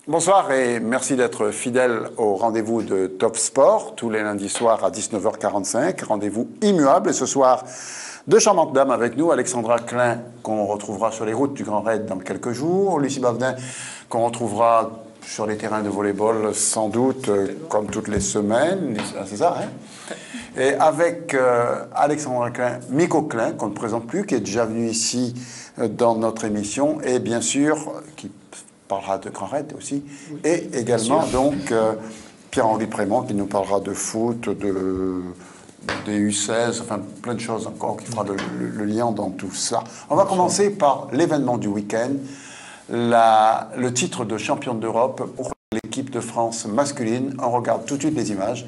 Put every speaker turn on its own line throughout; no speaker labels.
Bonsoir et merci d'être fidèle au rendez-vous de Top Sport, tous les lundis soirs à 19h45. Rendez-vous immuable. Et ce soir, deux charmantes dames avec nous. Alexandra Klein, qu'on retrouvera sur les routes du Grand Raid dans quelques jours. Lucie Bavdin, qu'on retrouvera sur les terrains de volley-ball, sans doute, comme toutes les semaines. C'est ça, hein? Et avec Alexandra Klein, Miko Klein, qu'on ne présente plus, qui est déjà venu ici dans notre émission, et bien sûr, qui parlera de Grand Raid aussi, oui, et également donc Pierre-Henri Prémont qui nous parlera de foot, des U16, enfin plein de choses encore, qui fera le lien dans tout ça. On va commencer par l'événement du week-end, le titre de championne d'Europe pour l'équipe de France masculine. On regarde tout de suite les images.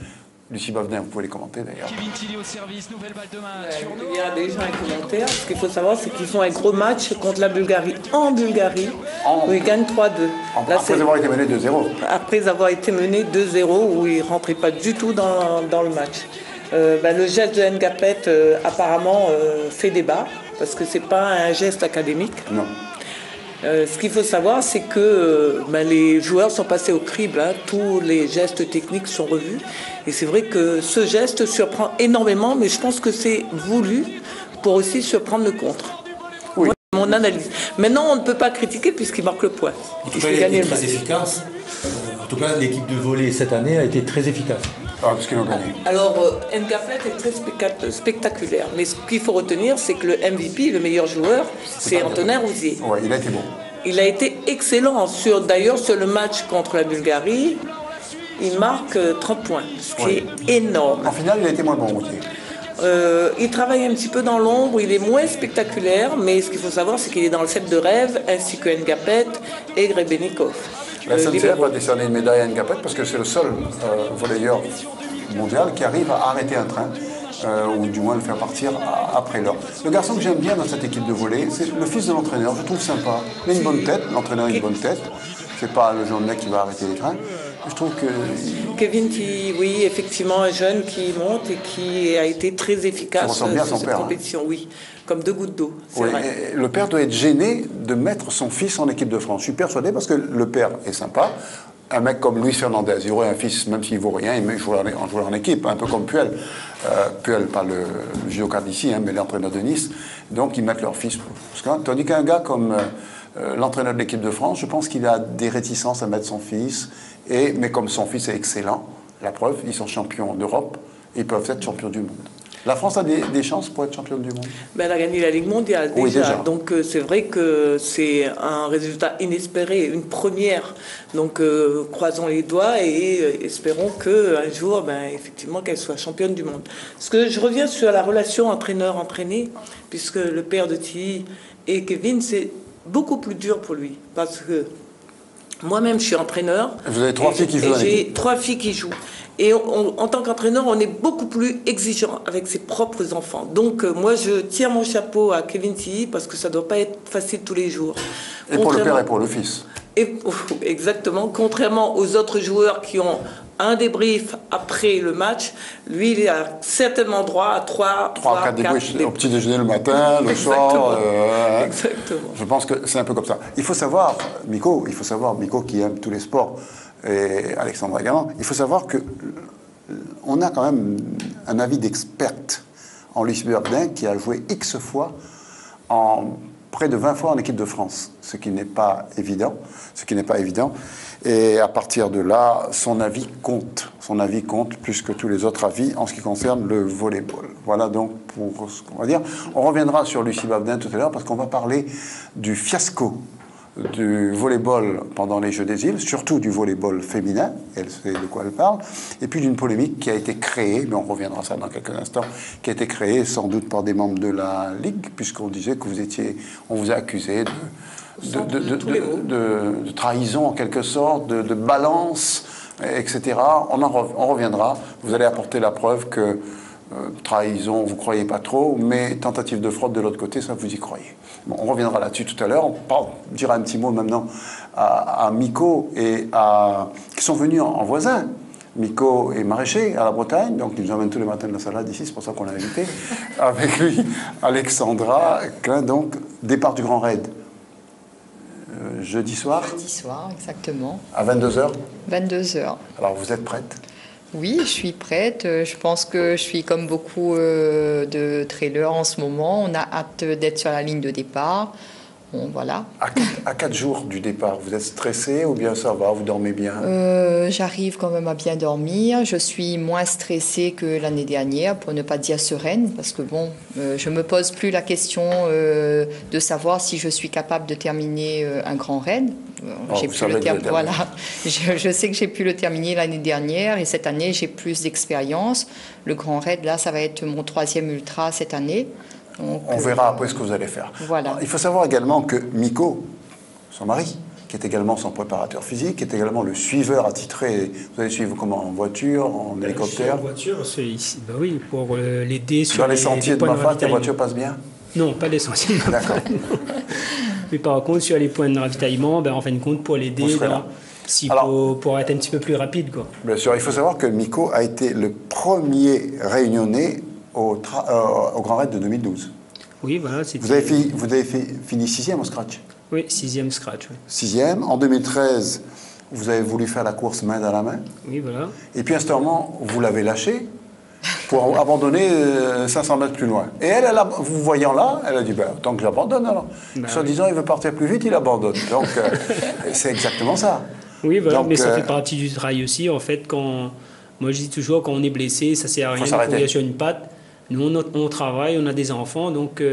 Lucie Bavdin, vous pouvez les commenter d'ailleurs.
Kevin Tilly au service, nouvelle balle de main sur nous.
Il y a déjà un commentaire. Ce qu'il faut savoir, c'est qu'ils font un gros match contre la Bulgarie en Bulgarie, où ils gagnent 3-2.
Après avoir été mené 2-0.
Après avoir été mené 2-0, où ils ne rentraient pas du tout dans le match. Le geste de Ngapet, apparemment, fait débat, parce que ce n'est pas un geste académique.
Non.
Ce qu'il faut savoir, c'est que les joueurs sont passés au crible, hein. Tous les gestes techniques sont revus. Et c'est vrai que ce geste surprend énormément, mais je pense que c'est voulu pour aussi surprendre le contre.
Oui.
Moi, c'est mon analyse. Maintenant, on ne peut pas critiquer puisqu'il marque le point.
Il faut gagner le match. Très efficace. En tout cas, l'équipe de volley cette année a été très efficace.
Parce qu'ils ont gagné.
Alors, Ngapet est très spectaculaire. Mais ce qu'il faut retenir, c'est que le MVP, le meilleur joueur, c'est Antonin Rouzier.
Oui, il a été bon.
Il a été excellent. D'ailleurs, sur le match contre la Bulgarie, il marque 30 points, ce qui est énorme.
En finale, il a été moins bon, Rouzier.
Il travaille un petit peu dans l'ombre, il est moins spectaculaire, mais ce qu'il faut savoir, c'est qu'il est dans le set de rêve, ainsi que Ngapet et Grebennikov.
La SNCF va décerner une médaille à Ngapet parce que c'est le seul volleyeur mondial qui arrive à arrêter un train, ou du moins le faire partir après l'heure. Le garçon que j'aime bien dans cette équipe de volley, c'est le fils de l'entraîneur, je trouve sympa. Il a une bonne tête, l'entraîneur a une bonne tête. C'est pas le genre de mec qui va arrêter les trains. Je trouve que...
Kevin, oui, effectivement, un jeune qui monte et qui a été très efficace
sur cette
compétition, oui, comme deux gouttes d'eau.
Oui, le père doit être gêné de mettre son fils en équipe de France. Je suis persuadé parce que le père est sympa. Un mec comme Luis Fernandez, il aurait un fils, même s'il ne vaut rien, il jouerait en équipe, un peu comme Puel. Puel, pas le judoka d'ici, mais l'entraîneur de Nice. Donc ils mettent leur fils. Tandis qu'un gars comme l'entraîneur de l'équipe de France, je pense qu'il a des réticences à mettre son fils. Mais comme son fils est excellent, la preuve, ils sont champions d'Europe et ils peuvent être champions du monde. La France a des chances pour être championne du monde?
Elle a gagné la Ligue mondiale déjà.
Oui, déjà.
Donc c'est vrai que c'est un résultat inespéré, une première. Donc croisons les doigts et espérons qu'un jour, effectivement, qu'elle soit championne du monde. Parce que je reviens sur la relation entraîneur-entraîné, puisque le père de Tilly et Kevin, c'est beaucoup plus dur pour lui. Parce que moi-même, je suis entraîneur.
Vous avez 3 filles qui jouent.
J'ai 3 filles qui jouent. Et en tant qu'entraîneur, on est beaucoup plus exigeant avec ses propres enfants. Donc, moi, je tiens mon chapeau à Kevin Tilly parce que ça ne doit pas être facile tous les jours.
Et pour le père et pour le fils.
Exactement. Contrairement aux autres joueurs qui ont un débrief après le match, lui, il a certainement droit à 3
à 4 débriefs au petit déjeuner le matin, le soir.
Exactement.
Je pense que c'est un peu comme ça. Il faut savoir, Miko qui aime tous les sports, et Alexandra également, il faut savoir qu'on a quand même un avis d'experte en Lucie Bavdin qui a joué X fois, près de 20 fois en équipe de France, ce qui n'est pas évident. Et à partir de là, son avis compte plus que tous les autres avis en ce qui concerne le volleyball. Voilà donc pour ce qu'on va dire. On reviendra sur Lucie Bavdin tout à l'heure parce qu'on va parler du fiasco du volleyball pendant les Jeux des îles, surtout du volleyball féminin, elle sait de quoi elle parle, et puis d'une polémique qui a été créée, mais on reviendra à ça dans quelques instants, qui a été créée sans doute par des membres de la Ligue, puisqu'on disait que on vous a accusé de trahison en quelque sorte, de balance, etc. On reviendra, vous allez apporter la preuve que trahison, vous ne croyez pas trop, mais tentative de fraude de l'autre côté, ça vous y croyez. Bon, on reviendra là-dessus tout à l'heure. On dira un petit mot maintenant à Miko qui sont venus en voisin. Miko est maraîcher à la Bretagne, donc il nous emmène tous les matins de la salade ici, c'est pour ça qu'on l'a invité. Avec lui, Alexandra Klein, donc départ du Grand Raid. jeudi soir,
Jeudi soir, exactement.
à 22h.
22 heures.
Alors vous êtes prête?
Oui, je suis prête. Je pense que je suis comme beaucoup de trailers en ce moment. On a hâte d'être sur la ligne de départ. Bon, voilà.
À 4 jours du départ, vous êtes stressé ou bien ça va, vous dormez bien?
J'arrive quand même à bien dormir. Je suis moins stressée que l'année dernière, pour ne pas dire sereine, parce que bon, je me pose plus la question de savoir si je suis capable de terminer un grand raid. J'ai
vous
pu
savez
le
que vous le
voilà. Je sais que j'ai pu le terminer l'année dernière et cette année j'ai plus d'expérience. Le grand raid là, ça va être mon 3e ultra cette année. Donc,
On verra après ce que vous allez faire.
Voilà.
Il faut savoir également que Miko, son mari, qui est également son préparateur physique, qui est également le suiveur attitré. Vous allez suivre comment? En voiture, en hélicoptère?
En voiture, c'est ici. Ben oui, pour l'aider sur
Dans les sentiers de
points
Mafate, la
ravitaillement.
voiture passe bien?
Non, pas les sentiers de Mafate.
D'accord.
Mais par contre, sur les points de ravitaillement, ben, en fin de compte, pour
Vous
l'aider,
serez là.
pour être un petit peu plus rapide. Quoi.
Bien sûr, il faut savoir que Miko a été le premier réunionnais au Grand Raid de 2012.
Oui, voilà. C'était...
Vous avez fini 6e au scratch?
Oui, 6e scratch. Oui.
6e. En 2013, vous avez voulu faire la course main dans la main.
Oui, voilà.
Et puis, instantanément, vous l'avez lâché pour abandonner 500 mètres plus loin. Et elle, vous voyant là, elle a dit, tant que j'abandonne alors. Soit disant, il veut partir plus vite, il abandonne. Donc, c'est exactement ça.
Oui, voilà,
donc,
mais ça fait partie du travail aussi. En fait, moi je dis toujours, quand on est blessé, ça sert à rien de courir sur une patte. Nous, on travaille, on a des enfants, donc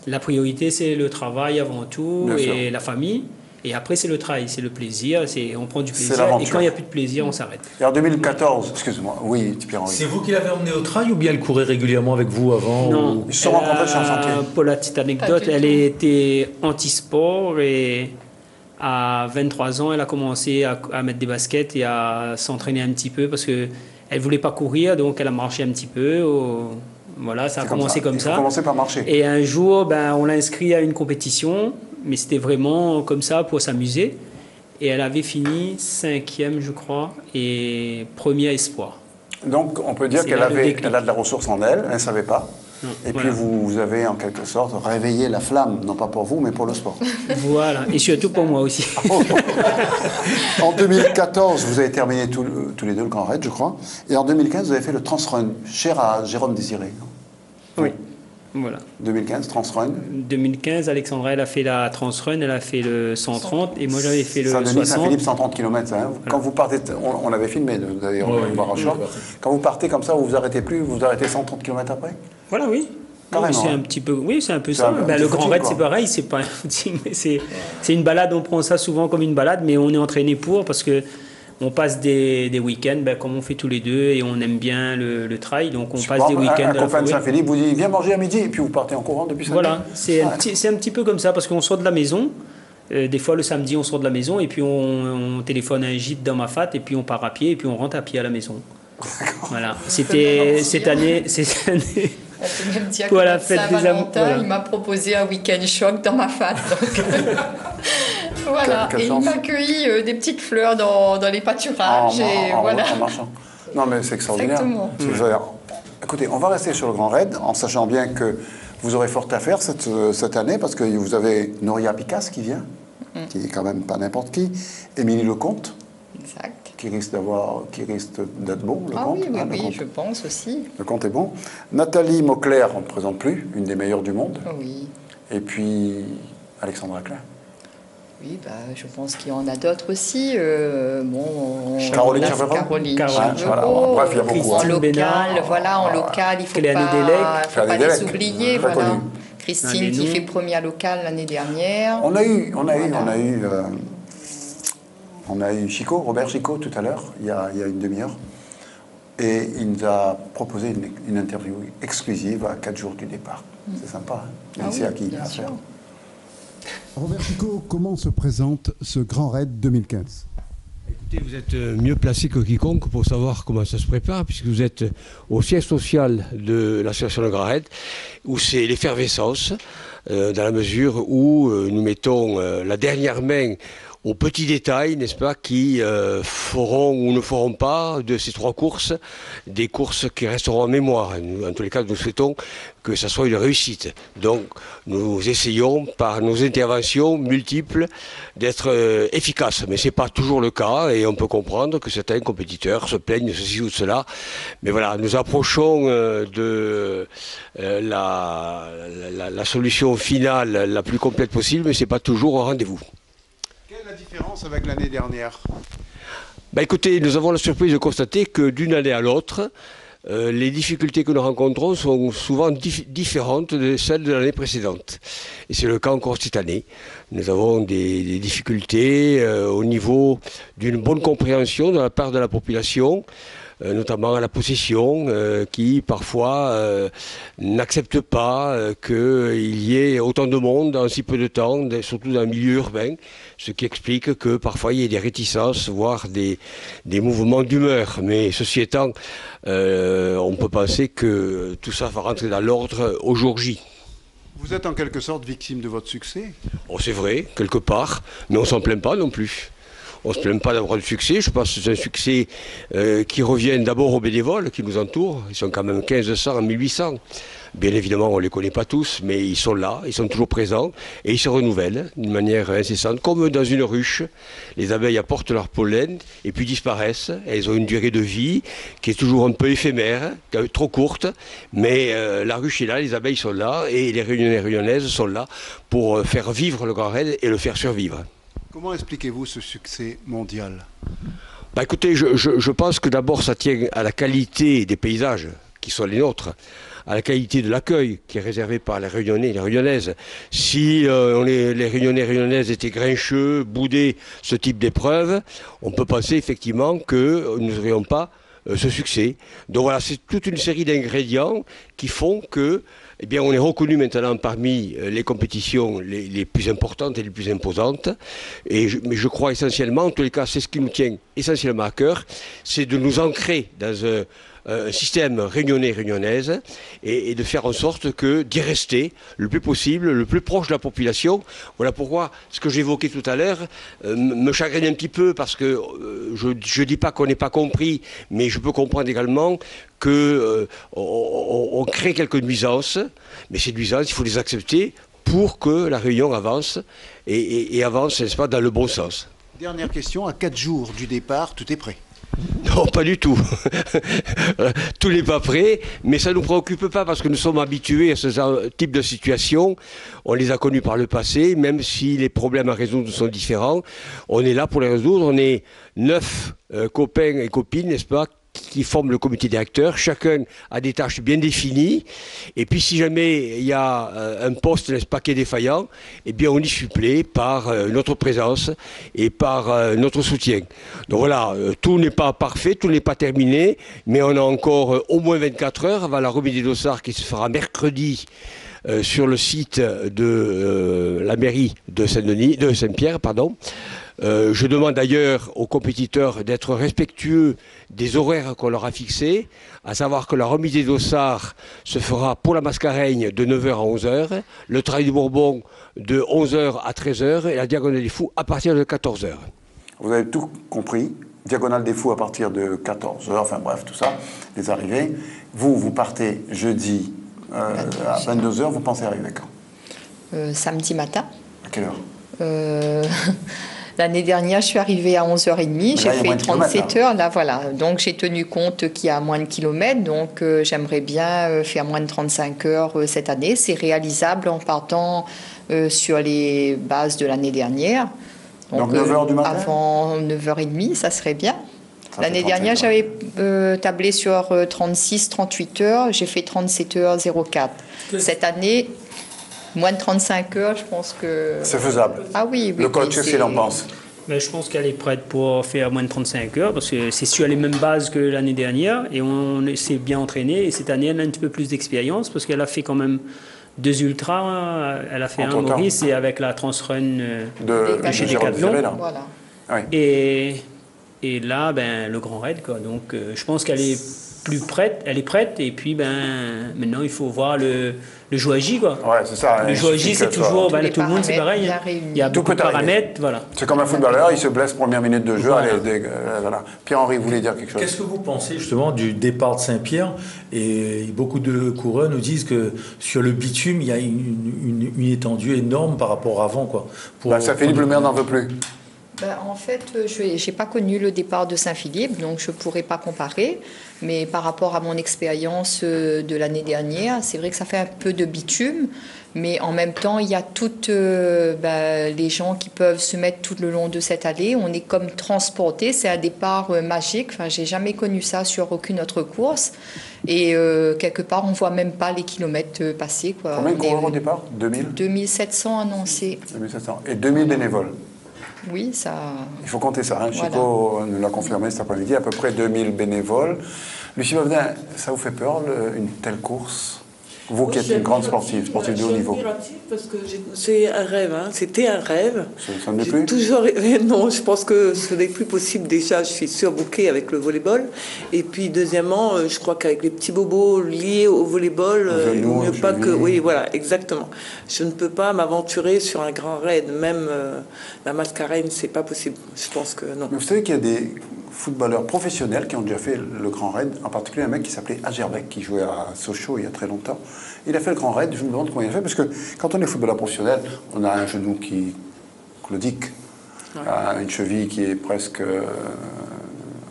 la priorité, c'est le travail avant tout. Bien et sûr. La famille. Et après, c'est le travail, c'est le plaisir, on prend du plaisir. Et quand il n'y a plus de plaisir, on s'arrête.
Et en 2014, excuse-moi, oui, Pierre-Henri.
C'est vous qui l'avez emmenée au trail ou bien elle courait régulièrement avec vous avant?
Non,
ils se sont rencontrés sur un sentier.
Pour la petite anecdote, elle était anti-sport et à 23 ans, elle a commencé à mettre des baskets et à s'entraîner un petit peu parce qu'elle ne voulait pas courir, donc elle a marché un petit peu. Voilà, ça a commencé comme ça.
Ça a commencé par marcher.
Et un jour, on l'a inscrit à une compétition, mais c'était vraiment comme ça pour s'amuser. Et elle avait fini 5e, je crois, et premier espoir.
Donc, on peut dire qu'elle a de la ressource en elle, elle ne savait pas. Non, et voilà. Puis, vous avez en quelque sorte réveillé la flamme, non pas pour vous, mais pour le sport.
Voilà, et surtout pour moi aussi.
En 2014, vous avez terminé tous les deux le Grand Raid, je crois. Et en 2015, vous avez fait le Transrun, cher à Jérôme Désiré.
Oui, voilà.
2015, Transrun.
2015, Alexandra, elle a fait la Transrun, elle a fait le 130, et moi j'avais fait le 60.
Saint-Denis, Saint-Philippe, 130 km. Hein. Voilà. Quand vous partez, on avait filmé, vous allez voir en short. Quand vous partez comme ça, vous vous arrêtez plus, vous vous arrêtez 130 km après?
Voilà, oui.
Carrément,
c'est un petit peu, oui, c'est un peu ça. Le Grand Raid, c'est pareil, c'est pas un footing, mais c'est une balade. On prend ça souvent comme une balade, mais on est entraîné pour parce que on passe des week-ends, comme on fait tous les deux, et on aime bien le trail, donc on passe des week-ends.
Un copain de Saint-Philippe vous dit viens manger à midi, et puis vous partez en courant depuis Saint-Philippe.
Voilà, c'est un petit peu comme ça parce qu'on sort de la maison. Des fois le samedi on sort de la maison et puis on téléphone à un gîte dans Mafate et puis on part à pied et puis on rentre à pied à la maison. Voilà, c'était cette année.
Même dire
pour
que
la fête des amours,
voilà. Il m'a proposé un week-end choc dans Mafate. Voilà, et il m'a accueilli des petites fleurs dans les pâturages.
En marchant. Non, mais c'est extraordinaire. Exactement. Écoutez, on va rester sur le Grand Raid en sachant bien que vous aurez fort à faire cette année parce que vous avez Noria Picasse qui vient, qui est quand même pas n'importe qui, Émilie Lecomte.
Exact.
Qui risque d'être bon, le compte.
Oui, je pense aussi.
Le compte est bon. Nathalie Mauclair, on ne présente plus, une des meilleures du monde.
Oui.
Et puis, Alexandra Klein.
Oui, je pense qu'il y en a d'autres aussi.
Caroline Charverot.
Bref,
il y a beaucoup.
En local, en local, il ne faut pas les oublier. Voilà. Christine qui fait première locale l'année dernière.
On a eu Chico, Robert Chico tout à l'heure, il y a une demi-heure, et il nous a proposé une interview exclusive à 4 jours du départ. C'est sympa, hein. C'est à qui
bien sûr.
Robert Chico, comment se présente ce Grand Raid 2015? Vous êtes mieux placé que quiconque pour savoir comment ça se prépare, puisque vous êtes au siège social de l'association Le Grand Raid, où c'est l'effervescence, dans la mesure où nous mettons la dernière main aux petits détails, n'est-ce pas, qui feront ou ne feront pas de ces 3 courses des courses qui resteront en mémoire. En tous les cas, nous souhaitons que ça soit une réussite. Donc, nous essayons, par nos interventions multiples, d'être efficaces. Mais ce n'est pas toujours le cas, et on peut comprendre que certains compétiteurs se plaignent de ceci ou de cela. Mais voilà, nous approchons de la solution finale la plus complète possible, mais ce n'est pas toujours au rendez-vous.
Quelle est la différence avec l'année dernière?
Écoutez, nous avons la surprise de constater que d'une année à l'autre, les difficultés que nous rencontrons sont souvent différentes de celles de l'année précédente. Et c'est le cas encore cette année. Nous avons des difficultés au niveau d'une bonne compréhension de la part de la population, notamment à la possession, qui parfois n'accepte pas qu'il y ait autant de monde en si peu de temps, surtout dans le milieu urbain, ce qui explique que parfois il y ait des réticences, voire des mouvements d'humeur. Mais ceci étant, on peut penser que tout ça va rentrer dans l'ordre au jour J.
Vous êtes en quelque sorte victime de votre succès?
Oh, c'est vrai, quelque part, mais on ne s'en plaint pas non plus. On ne se plaint pas d'avoir du succès. Je pense que c'est un succès qui revient d'abord aux bénévoles qui nous entourent. Ils sont quand même 1500 en 1800. Bien évidemment, on ne les connaît pas tous, mais ils sont là, ils sont toujours présents et ils se renouvellent d'une manière incessante. Comme dans une ruche, les abeilles apportent leur pollen et puis disparaissent. Elles ont une durée de vie qui est toujours un peu éphémère, trop courte, mais la ruche est là, les abeilles sont là et les Réunionnais et Réunionnaises sont là pour faire vivre le Grand Raid et le faire survivre.
Comment expliquez-vous ce succès mondial?
Écoutez, je pense que d'abord ça tient à la qualité des paysages qui sont les nôtres, à la qualité de l'accueil qui est réservé par les Réunionnais et les Réunionnaises. Si les Réunionnais et Réunionnaises étaient grincheux, boudaient ce type d'épreuve, on peut penser effectivement que nous n'aurions pas ce succès. Donc voilà, c'est toute une série d'ingrédients qui font que on est reconnu maintenant parmi les compétitions les plus importantes et les plus imposantes. Mais je crois essentiellement, en tous les cas, c'est ce qui nous tient essentiellement à cœur, c'est de nous ancrer dans un système réunionnais-réunionnaise et de faire en sorte d'y rester le plus possible, le plus proche de la population. Voilà pourquoi ce que j'évoquais tout à l'heure me chagrine un petit peu parce que je ne dis pas qu'on n'ait pas compris, mais je peux comprendre également qu'on crée quelques nuisances, mais ces nuisances, il faut les accepter pour que la Réunion avance et avance, n'est-ce pas, dans le bon sens.
Dernière question, à 4 jours du départ, tout est prêt?
Non, pas du tout. Tout n'est pas prêt, mais ça ne nous préoccupe pas parce que nous sommes habitués à ce type de situation. On les a connus par le passé, même si les problèmes à résoudre sont différents. On est là pour les résoudre. On est 9 copains et copines, n'est-ce pas, qui forment le comité directeur. Chacun a des tâches bien définies. Et puis si jamais il y a un poste, n'est-ce pas, qui est défaillant, on y supplée par notre présence et par notre soutien. Donc voilà, tout n'est pas parfait, tout n'est pas terminé, mais on a encore au moins 24 heures avant la remise des dossards qui se fera mercredi sur le site de la mairie de Saint-Pierre, pardon. Je demande d'ailleurs aux compétiteurs d'être respectueux des horaires qu'on leur a fixés, à savoir que la remise des dossards se fera pour la Mascareigne de 9h à 11h, le Trail du Bourbon de 11h à 13h et la Diagonale des Fous à partir de 14h.
Vous avez tout compris. Diagonale des Fous à partir de 14h, enfin bref, tout ça, les arrivées. Vous partez jeudi à 22h, vous pensez arriver quand?
Samedi matin.
À quelle heure?
L'année dernière, je suis arrivée à 11h30, j'ai fait 37 heures, là voilà. Donc j'ai tenu compte qu'il y a moins de kilomètres, donc j'aimerais bien faire moins de 35 heures cette année. C'est réalisable en partant sur les bases de l'année dernière.
Donc 9h du matin?
Avant 9h30, ça serait bien. L'année dernière, j'avais tablé sur 36-38 heures, j'ai fait 37h04. Cette année, moins de 35 heures, je pense que...
C'est faisable.
Ah oui, oui.
Le coach, qu'est-ce qu'il en pense?
Mais je pense qu'elle est prête pour faire moins de 35 heures parce que c'est sur les mêmes bases que l'année dernière et on s'est bien entraîné. Et cette année, elle a un petit peu plus d'expérience parce qu'elle a fait quand même 2 ultras. Elle a fait un Maurice et avec la Transrun
de
chez Decathlon.
Voilà.
Oui.
Et Et là, ben, le Grand Raid, quoi. Donc, je pense qu'elle est plus prête, elle est prête. Et puis, ben, maintenant, il faut voir le joueur J, quoi.
Ouais, c'est ça.
Le joueur J, c'est toujours, ben, tout le monde, c'est pareil. Hein. Il y a beaucoup de paramètres, voilà.
C'est comme un footballeur, il se blesse première minute de jeu. Voilà. Allez, voilà. Pierre-Henri voulait dire quelque chose.
Qu'est-ce que vous pensez justement du départ de Saint-Pierre? Et beaucoup de coureurs nous disent que sur le bitume, il y a une étendue énorme par rapport à avant, quoi.
Saint-Philippe, le maire n'en veut plus.
En fait, je n'ai pas connu le départ de Saint-Philippe, donc je ne pourrais pas comparer. Mais par rapport à mon expérience de l'année dernière, c'est vrai que ça fait un peu de bitume. Mais en même temps, il y a toutes les gens qui peuvent se mettre tout le long de cette allée. On est comme transportés. C'est un départ magique. Enfin, je n'ai jamais connu ça sur aucune autre course. Et quelque part, on ne voit même pas les kilomètres passer, quoi.
Combien de coureurs au départ? 2000
2700 annoncés.
2700. Et 2000 bénévoles.
Oui, ça...
Il faut compter ça. Hein.
Voilà.
Chico nous l'a confirmé cet après-midi, à peu près 2000 bénévoles. Lucie Bobedin, ça vous fait peur, une telle course? Vous qui êtes une grande sportive de haut niveau.
Parce que c'est un rêve, hein. C'était un rêve.
Ça ne l'est plus?
Toujours rêvé. Non, je pense que ce n'est plus possible. Déjà, je suis surbookée avec le volleyball. Et puis, deuxièmement, je crois qu'avec les petits bobos liés au volleyball, il vaut mieux pas que... Oui, voilà, exactement. Je ne peux pas m'aventurer sur un grand raid. Même la Mascarène, c'est pas possible. Je pense que non.
Mais vous savez qu'il y a des footballeurs professionnels qui ont déjà fait le grand raid, en particulier un mec qui s'appelait Agerbeck, qui jouait à Sochaux il y a très longtemps. Il a fait le grand raid, je me demande comment il a fait, parce que quand on est footballeur professionnel, on a un genou qui claudique, une cheville qui est presque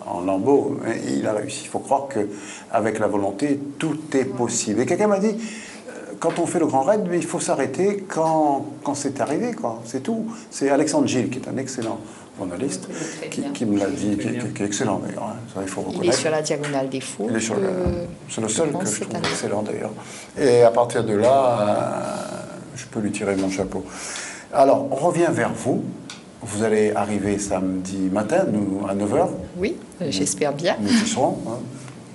en lambeaux, et il a réussi. Il faut croire qu'avec la volonté, tout est possible. Et quelqu'un m'a dit, quand on fait le grand raid, il faut s'arrêter quand c'est arrivé, quoi. C'est tout. C'est Alexandre Gilles, qui est un excellent journaliste, qui me l'a dit, qui est excellent d'ailleurs. Hein. Ça, il faut reconnaître.
Il est sur la diagonale des fous.
C'est le seul que je trouve excellent d'ailleurs. Et à partir de là, je peux lui tirer mon chapeau. Alors, on revient vers vous. Vous allez arriver samedi matin, nous, à 9h.
Oui, j'espère bien.
Nous y serons. Hein.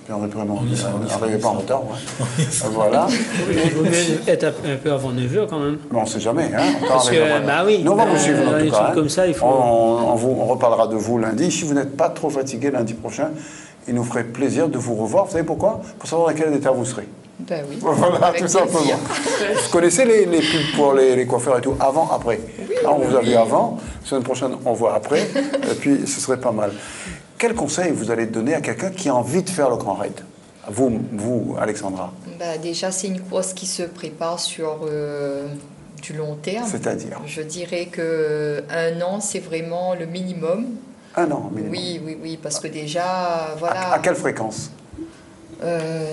N'arrivez pas en retard. Ouais. Voilà.
Il vaut mieux être un peu avant 9h quand même.
Mais on ne sait jamais. Hein.
Parce que, bah oui,
nous, on va vous suivre en tout cas. Hein.
Comme ça, il faut...
on reparlera de vous lundi. Si vous n'êtes pas trop fatigué lundi prochain, il nous ferait plaisir de vous revoir. Vous savez pourquoi? Pour savoir dans quel état vous serez.
Ben oui.
Voilà, tout simplement. Vous connaissez les pubs pour les coiffeurs et tout, avant, après.
Oui,
là, on vous a vu avant. La semaine prochaine, on voit après. Et puis, ce serait pas mal. Quel conseil vous allez donner à quelqu'un qui a envie de faire le grand raid? Vous, Alexandra.
Déjà, c'est une course qui se prépare sur du long terme.
C'est-à-dire?
Je dirais qu'un an, c'est vraiment le minimum.
Un an minimum?
Oui, parce que déjà, voilà...
À quelle fréquence?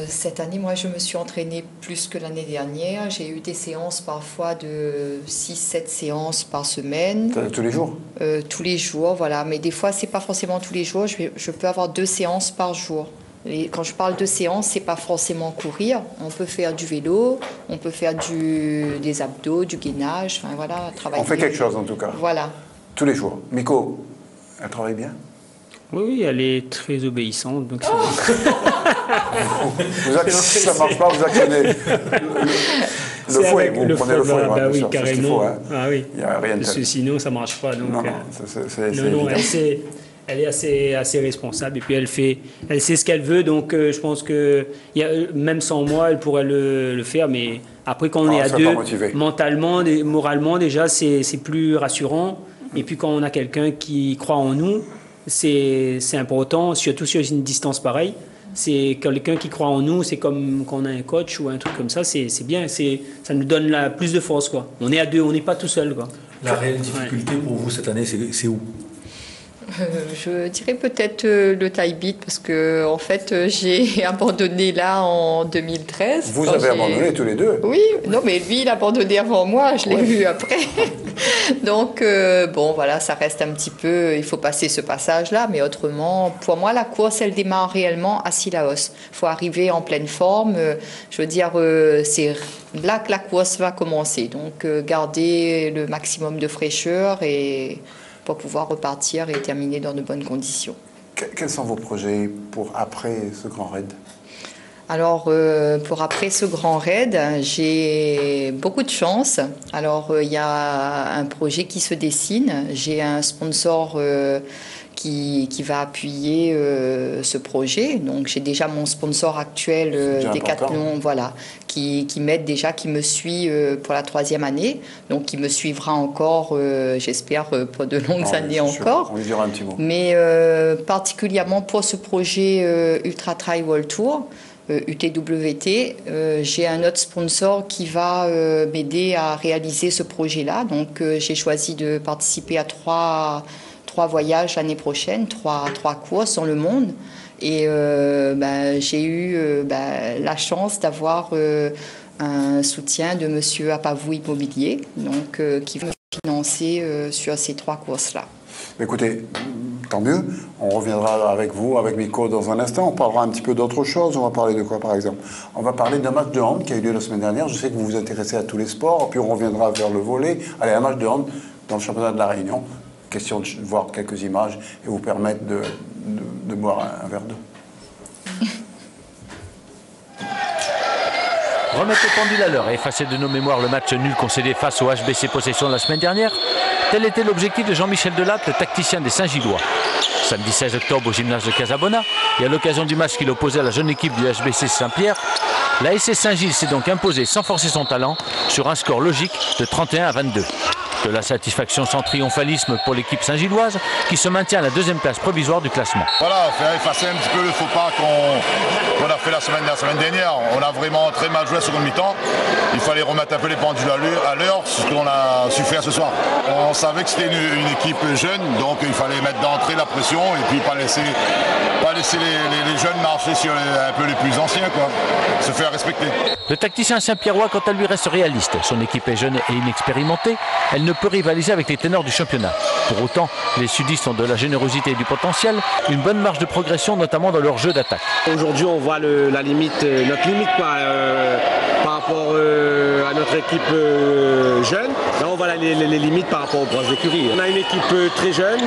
Cette année, moi, je me suis entraînée plus que l'année dernière. J'ai eu des séances parfois de 6-7 séances par semaine.
Tous les jours?
Tous les jours, voilà. Mais des fois, c'est pas forcément tous les jours. Je peux avoir 2 séances par jour. Et quand je parle de séances, c'est pas forcément courir. On peut faire du vélo, on peut faire des abdos, du gainage, enfin voilà, travailler.
On fait quelque chose en tout cas.
Voilà.
Tous les jours. Miko, elle travaille bien?
Oui, elle est très obéissante. Donc
ça ne marche pas, vous actionnez le fouet. Vous prenez le fouet.
Bah oui, carrément.
Hein.
Ah oui.
Il n'y a rien de tel.
Sinon, ça ne marche pas. Donc,
non,
elle est assez responsable. Et puis, elle sait ce qu'elle veut. Donc, je pense que même sans moi, elle pourrait le faire. Mais après, quand on est à deux, mentalement, moralement, déjà, c'est plus rassurant. Et puis, quand on a quelqu'un qui croit en nous, c'est important, surtout sur une distance pareille. C'est quelqu'un qui croit en nous, c'est comme quand on a un coach ou un truc comme ça, c'est bien, ça nous donne plus de force, quoi. On est à deux, on n'est pas tout seul, quoi.
La réelle difficulté pour vous cette année, c'est où?
Je dirais peut-être le taille beat parce que en fait j'ai abandonné là en 2013.
Vous avez abandonné tous les deux?
Oui, non mais lui il a abandonné avant moi, je l'ai vu après. Donc bon voilà, ça reste un petit peu, il faut passer ce passage là, mais autrement pour moi la course elle démarre réellement à Sillaos. Il faut arriver en pleine forme, je veux dire c'est là que la course va commencer. Donc garder le maximum de fraîcheur et pour pouvoir repartir et terminer dans de bonnes conditions.
Quels sont vos projets pour après ce grand raid?
Alors, pour après ce grand raid, j'ai beaucoup de chance. Alors, il y a un projet qui se dessine. J'ai un sponsor qui va appuyer ce projet. Donc j'ai déjà mon sponsor actuel, Decathlon, voilà, qui m'aide déjà, qui me suit pour la 3e année, donc qui me suivra encore, j'espère, pour de longues années encore.
On lui dira un petit mot.
Mais particulièrement pour ce projet Ultra Trail World Tour, UTWT, j'ai un autre sponsor qui va m'aider à réaliser ce projet-là. Donc j'ai choisi de participer à trois voyages l'année prochaine, trois courses dans le monde. Et j'ai eu la chance d'avoir un soutien de Monsieur Apavou Immobilier, donc qui va me financer sur ces 3 courses-là.
Écoutez, tant mieux. On reviendra avec vous, avec Miko, dans un instant. On parlera un petit peu d'autre chose. On va parler de quoi, par exemple? On va parler d'un match de hand qui a eu lieu la semaine dernière. Je sais que vous vous intéressez à tous les sports. Puis on reviendra vers le volley. Allez, un match de hand dans le championnat de la Réunion. Question de voir quelques images et vous permettre de boire un verre d'eau.
Remettre les pendules à l'heure et effacer de nos mémoires le match nul concédé face au HBC Possession la semaine dernière, tel était l'objectif de Jean-Michel Delatte, le tacticien des Saint-Gillois. Samedi 16 octobre au gymnase de Casabona, et à l'occasion du match qu'il opposait à la jeune équipe du HBC Saint-Pierre, la SC Saint-Gilles s'est donc imposée sans forcer son talent sur un score logique de 31-22. De la satisfaction sans triomphalisme pour l'équipe saint-gilloise qui se maintient à la 2e place provisoire du classement.
Voilà, faire effacer un petit peu le faux pas qu'on a fait la semaine dernière. On a vraiment très mal joué la seconde mi-temps. Il fallait remettre un peu les pendules à l'heure, ce qu'on a su faire ce soir. On savait que c'était une équipe jeune, donc il fallait mettre d'entrée la pression et puis pas laisser les jeunes marcher sur un peu les plus anciens, quoi. Se faire respecter.
Le tacticien Saint-Pierrois, quant à lui, reste réaliste. Son équipe est jeune et inexpérimentée. Elle ne peut rivaliser avec les ténors du championnat. Pour autant, les sudistes ont de la générosité et du potentiel, une bonne marge de progression, notamment dans leur jeu d'attaque.
Aujourd'hui, on voit notre limite par rapport à notre équipe jeune. Là, on voit les limites par rapport aux grosses écuries. On a une équipe très jeune,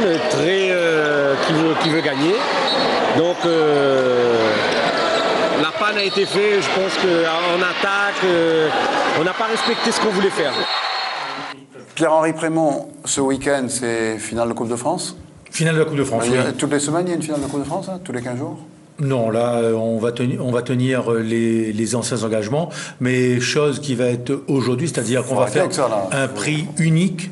qui veut gagner. Donc, la panne a été faite. Je pense qu'en attaque, on n'a pas respecté ce qu'on voulait faire.
Pierre-Henri Prémont, ce week-end, c'est finale de Coupe de France?
Finale de la Coupe de France, oui.
Toutes les semaines, il y a une finale de Coupe de France, hein, tous les 15 jours?
Non, là, on va tenir les anciens engagements, mais chose qui va être aujourd'hui, c'est-à-dire qu'on va faire un prix unique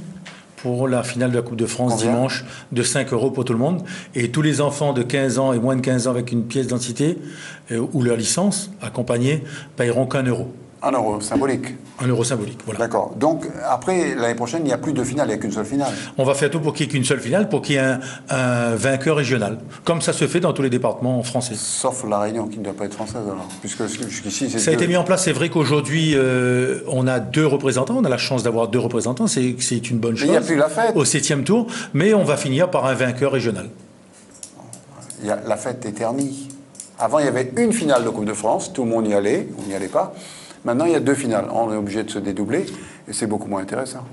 pour la finale de la Coupe de France dimanche de 5 € pour tout le monde. Et tous les enfants de 15 ans et moins de 15 ans avec une pièce d'identité ou leur licence accompagnée paieront qu'1 €.
1 € symbolique.
1 € symbolique, voilà.
D'accord. Donc, après, l'année prochaine, il n'y a plus de finale, il n'y a qu'une seule finale.
On va faire tout pour qu'il n'y ait qu'une seule finale, pour qu'il y ait un vainqueur régional. Comme ça se fait dans tous les départements français.
Sauf la Réunion, qui ne doit pas être française, alors. Puisque jusqu'ici, c'est...
Ça a été mis en place. C'est vrai qu'aujourd'hui, on a 2 représentants. On a la chance d'avoir 2 représentants. C'est une bonne chose.
Mais il n'y a plus la fête.
Au 7e tour. Mais on va finir par un vainqueur régional.
La fête est ternie. Avant, il y avait une finale de Coupe de France. Tout le monde y allait. On n'y allait pas. Maintenant, il y a 2 finales. On est obligé de se dédoubler et c'est beaucoup moins intéressant.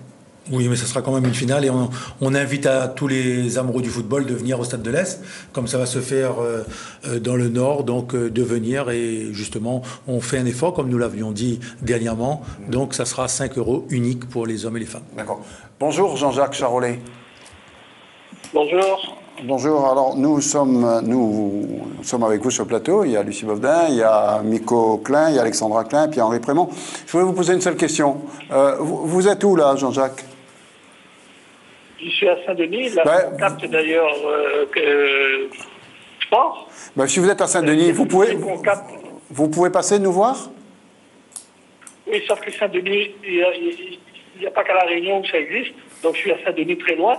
Oui, mais ce sera quand même une finale et on invite à tous les amoureux du football de venir au Stade de l'Est, comme ça va se faire dans le Nord, donc de venir et justement, on fait un effort, comme nous l'avions dit dernièrement, donc ça sera 5 € unique pour les hommes et les femmes.
D'accord. Bonjour Jean-Jacques Charolais.
Bonjour.
Bonjour, alors nous sommes avec vous sur le plateau, il y a Lucie Bovedin, il y a Miko Klein, il y a Alexandra Klein, Pierre-Henri Prémont. Je voulais vous poser une seule question. Vous êtes où là, Jean-Jacques?
Je suis à Saint-Denis, là on capte d'ailleurs sport.
Si vous êtes à Saint-Denis, vous pouvez passer nous voir?
Oui, sauf que Saint-Denis, il n'y a pas qu'à La Réunion où ça existe, donc je suis à Saint-Denis très loin.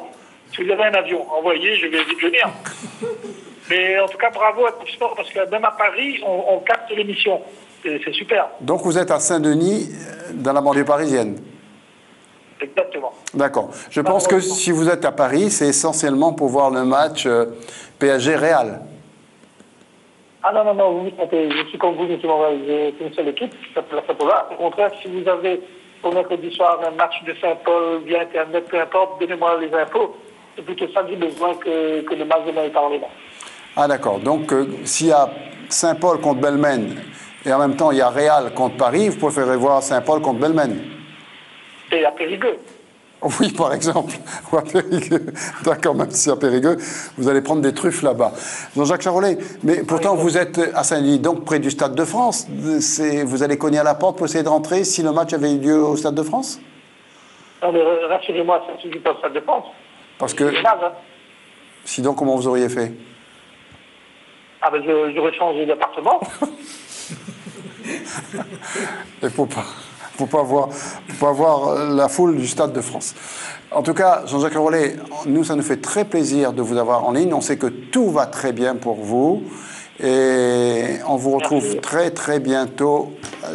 Si vous avez un avion, envoyez, je vais vite venir. Mais en tout cas, bravo à Top Sport, parce que même à Paris, on capte l'émission. C'est super.
Donc vous êtes à Saint-Denis, dans la banlieue parisienne?
Exactement.
D'accord. Je pense que si vous êtes à Paris, c'est essentiellement pour voir le match PSG-Real.
Ah non, vous vous trompez. Je suis comme vous, j'ai une seule équipe, ça peut la faire pour là. Au contraire, si vous avez, pour mercredi soir, un match de Saint-Paul via Internet, peu importe, donnez-moi les infos. C'est plutôt ça que j'ai besoin que le match de Maïta-Orléans. Ah
d'accord. Donc, s'il y a Saint-Paul contre Belmen, et en même temps, il y a Real contre Paris, vous préférez voir Saint-Paul contre Belmen?
Et à Périgueux.
Oui, par exemple. Ou à Périgueux. D'accord, même si à Périgueux, vous allez prendre des truffes là-bas. Jean-Jacques Charolais, mais pourtant vous êtes à Saint-Denis, donc près du Stade de France. Vous allez cogner à la porte pour essayer de rentrer si le match avait eu lieu au Stade de France?
Non, mais rassurez-moi, ça ne suffit pas au Stade de France.
Parce que... Sinon, comment vous auriez fait?
Ah ben, j'aurais changé d'appartement.
Il ne faut pas voir la foule du Stade de France. En tout cas, Jean-Jacques Charolais, nous, ça nous fait très plaisir de vous avoir en ligne. On sait que tout va très bien pour vous. Et on vous retrouve très, très bientôt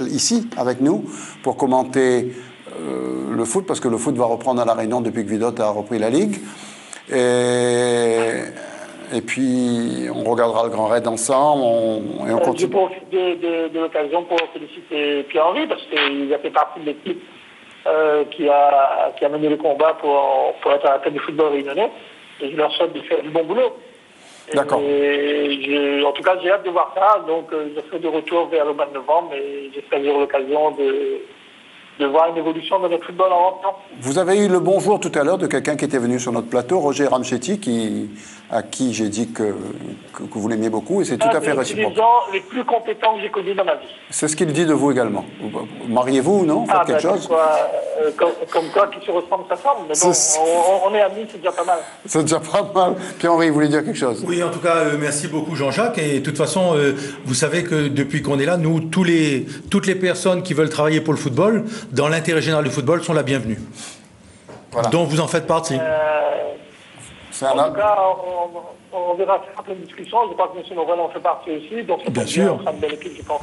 ici, avec nous, pour commenter le foot, parce que le foot va reprendre à La Réunion depuis que Vidot a repris la Ligue. Et puis, on regardera le Grand Raid ensemble, et on continue.
Je profite de l'occasion pour féliciter Pierre-Henri, parce qu'il a fait partie de l'équipe qui a mené le combat pour être à la tête du football réunionnais. Et je leur souhaite de faire du bon boulot.
D'accord.
En tout cas, j'ai hâte de voir ça. Donc, je serai de retour vers le mois de novembre, et j'espère que j'aurai l'occasion de voir une évolution de notre football en rentrant.
Vous avez eu le bonjour tout à l'heure de quelqu'un qui était venu sur notre plateau, Roger Ramchetti, à qui j'ai dit que vous l'aimiez beaucoup, et c'est tout à fait réciproque.
C'est les gens les plus compétents que j'ai connus dans ma vie.
C'est ce qu'il dit de vous également. Mariez-vous ou non? Faites quelque chose?
Comme quoi, qui se ressemble, ça semble. Mais bon, on est amis, c'est déjà pas mal. C'est déjà pas
mal. Pierre-Henri, vous voulez dire quelque chose?
Oui, en tout cas, merci beaucoup Jean-Jacques. Et de toute façon, vous savez que depuis qu'on est là, nous, toutes les personnes qui veulent travailler pour le football, dans l'intérêt général du football, sont la bienvenue. Voilà. Donc vous en faites partie.
En tout cas, on verra certaines discussions. Je crois que M. Noël en fait partie aussi. Donc
bien sûr.
On sera une belle équipe, je pense.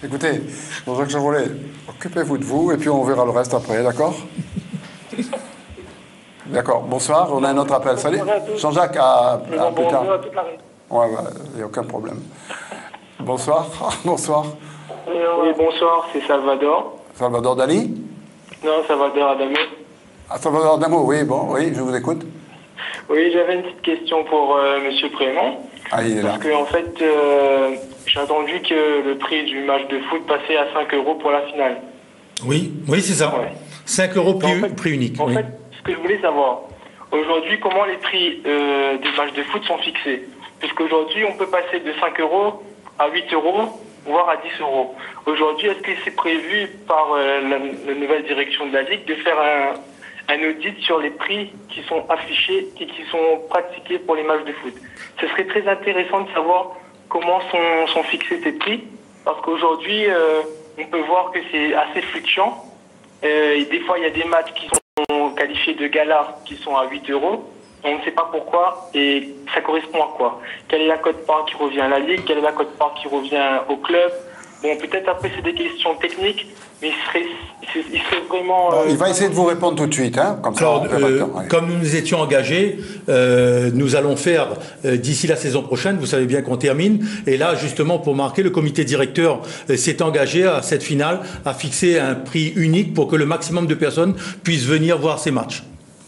Écoutez, Jean-Jacques Charolais, occupez-vous de vous et puis on verra le reste après, d'accord? D'accord. Bonsoir, on a un autre appel. Salut. Jean-Jacques, à plus tard.
Bonjour à toute la réunion.
Ouais, il n'y a aucun problème. Bonsoir. Bonsoir.
Oui, bonsoir, c'est Salvador.
Salvador Dali?
Non, Salvador Adamo.
Ah, Salvador Adamo, oui, bon, oui, je vous écoute.
Oui, j'avais une petite question pour M. Prémont.
Ah, il est là.
Parce que, en fait, j'ai entendu que le prix du match de foot passait à 5 € pour la finale.
Oui, c'est ça. Ouais. 5 € prix unique.
En fait, ce que je voulais savoir, aujourd'hui, comment les prix des matchs de foot sont fixés? Puisqu'aujourd'hui, on peut passer de 5 € à 8 €, voire à 10 €. Aujourd'hui, est-ce que c'est prévu par la nouvelle direction de la Ligue de faire un audit sur les prix qui sont affichés et qui sont pratiqués pour les matchs de foot? Ce serait très intéressant de savoir comment sont fixés ces prix, parce qu'aujourd'hui, on peut voir que c'est assez fluctuant. Et des fois, il y a des matchs qui sont qualifiés de gala qui sont à 8 €. On ne sait pas pourquoi et ça correspond à quoi. Quelle est la quote-part qui revient à la Ligue? Quelle est la quote-part qui revient au club? Bon, peut-être après, c'est des questions techniques, mais il serait vraiment...
il va essayer de vous répondre tout de suite, hein, comme ça.
Alors, comme nous nous étions engagés, nous allons faire, d'ici la saison prochaine, vous savez bien qu'on termine, et là, justement, pour marquer, le comité directeur s'est engagé à cette finale à fixer un prix unique pour que le maximum de personnes puissent venir voir ces matchs.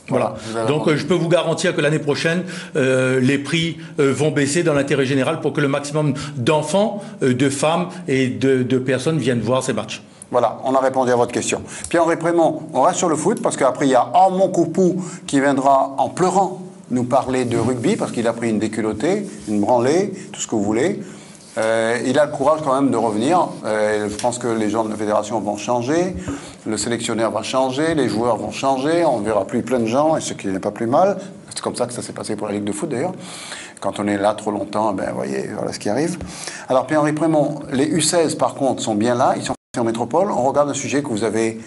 Voilà. Donc je peux vous garantir que l'année prochaine, les prix vont baisser dans l'intérêt général pour que le maximum d'enfants, de femmes et de personnes viennent voir ces matchs.
Voilà, on a répondu à votre question. Pierre-Henri Prémont, on reste sur le foot parce qu'après il y a Armand Coupou qui viendra en pleurant nous parler de rugby parce qu'il a pris une déculottée, une branlée, tout ce que vous voulez. Il a le courage quand même de revenir. Je pense que les gens de la fédération vont changer, le sélectionneur va changer, les joueurs vont changer, on ne verra plus plein de gens, et ce qui n'est pas plus mal. C'est comme ça que ça s'est passé pour la Ligue de foot d'ailleurs. Quand on est là trop longtemps, ben voyez, voilà ce qui arrive. Alors Pierre-Henri Prémont, les U16 par contre sont bien là, ils sont en métropole. On regarde un sujet que vous avez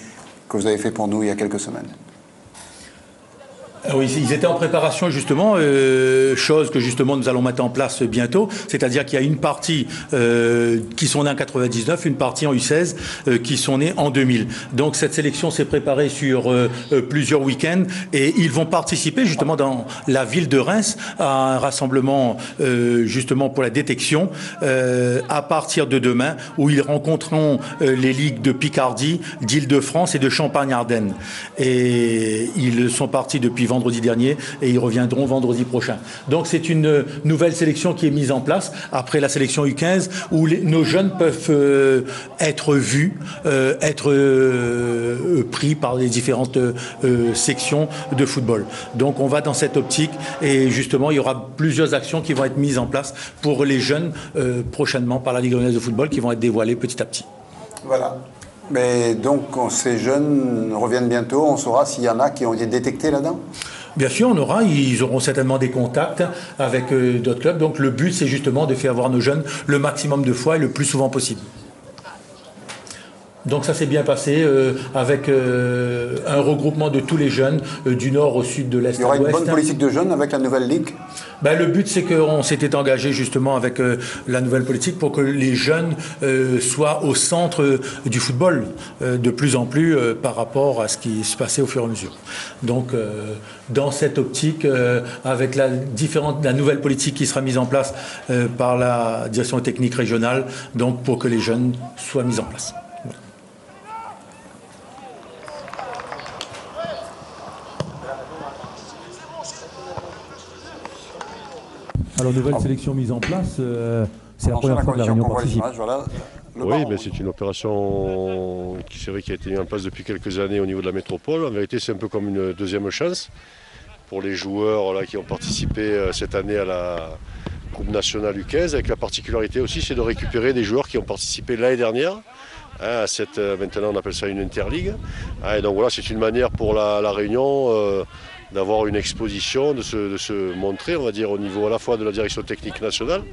fait pour nous il y a quelques semaines.
Oui, ils étaient en préparation justement, chose que justement nous allons mettre en place bientôt, c'est-à-dire qu'il y a une partie qui sont nés en 99, une partie en U16 qui sont nés en 2000. Donc cette sélection s'est préparée sur plusieurs week-ends et ils vont participer justement dans la ville de Reims à un rassemblement justement pour la détection à partir de demain où ils rencontreront les ligues de Picardie, d'Île-de-France et de Champagne-Ardenne. Et ils sont partis depuis vendredi dernier et ils reviendront vendredi prochain. Donc c'est une nouvelle sélection qui est mise en place après la sélection U15 où nos jeunes peuvent être vus, pris par les différentes sections de football. Donc on va dans cette optique et justement il y aura plusieurs actions qui vont être mises en place pour les jeunes prochainement par la Ligue lyonnaise de football qui vont être dévoilées petit à petit.
Voilà. Mais donc ces jeunes reviennent bientôt, on saura s'il y en a qui ont été détectés là-dedans?
Bien sûr, ils auront certainement des contacts avec d'autres clubs. Donc le but, c'est justement de faire voir nos jeunes le maximum de fois et le plus souvent possible. Donc ça s'est bien passé avec un regroupement de tous les jeunes du nord au sud, de l'est à l'ouest.
Il y aura une bonne politique de jeunes avec la nouvelle ligue?
Le but, c'est qu'on s'était engagé justement avec la nouvelle politique pour que les jeunes soient au centre du football de plus en plus par rapport à ce qui se passait au fur et à mesure. Donc dans cette optique, avec la nouvelle politique qui sera mise en place par la direction technique régionale, donc pour que les jeunes soient mis en place. Alors, nouvelle sélection mise en place, c'est la première fois que la Réunion participe.
Oui, mais c'est une opération qui a été mise en place depuis quelques années au niveau de la métropole. En vérité, c'est un peu comme une deuxième chance pour les joueurs là, qui ont participé cette année à la Coupe nationale U15, avec la particularité aussi, c'est de récupérer des joueurs qui ont participé l'année dernière. Maintenant, on appelle ça une interligue. Et donc voilà, c'est une manière pour la Réunion d'avoir une exposition, de se montrer, on va dire, au niveau à la fois de la direction technique nationale,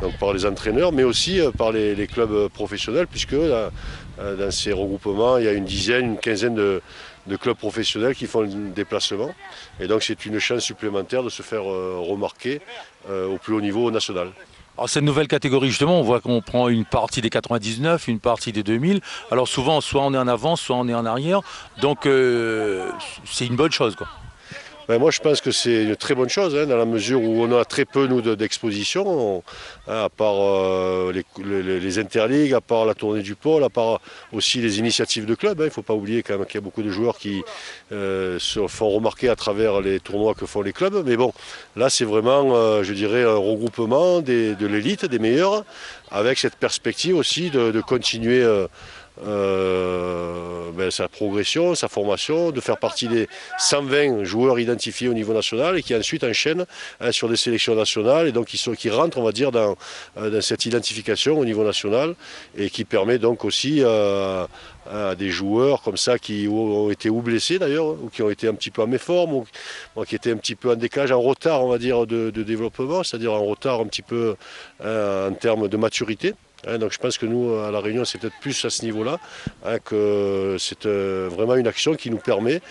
donc par les entraîneurs, mais aussi par les clubs professionnels, puisque dans ces regroupements, il y a une quinzaine de clubs professionnels qui font le déplacement. Et donc c'est une chance supplémentaire de se faire remarquer au plus haut niveau national.
Alors cette nouvelle catégorie, justement, on voit qu'on prend une partie des 99, une partie des 2000. Alors souvent, soit on est en avance, soit on est en arrière. Donc c'est une bonne chose, quoi.
Moi, je pense que c'est une très bonne chose, dans la mesure où on a très peu, nous, d'exposition, à part les interligues, à part la tournée du pôle, à part aussi les initiatives de clubs. Il ne faut pas oublier quand même qu'il y a beaucoup de joueurs qui se font remarquer à travers les tournois que font les clubs. Mais bon, là, c'est vraiment, je dirais, un regroupement de l'élite, des meilleurs, avec cette perspective aussi de continuer sa progression, sa formation, de faire partie des 120 joueurs identifiés au niveau national et qui ensuite enchaînent sur des sélections nationales et donc qui rentrent, on va dire, dans cette identification au niveau national et qui permet donc aussi à des joueurs comme ça qui ont été ou blessés d'ailleurs, ou qui ont été un petit peu en méforme, ou qui étaient un petit peu en décalage, en retard, on va dire, de développement, c'est-à-dire en retard un petit peu en termes de maturité. Donc je pense que nous, à La Réunion, c'est peut-être plus à ce niveau-là, que c'est vraiment une action qui nous permet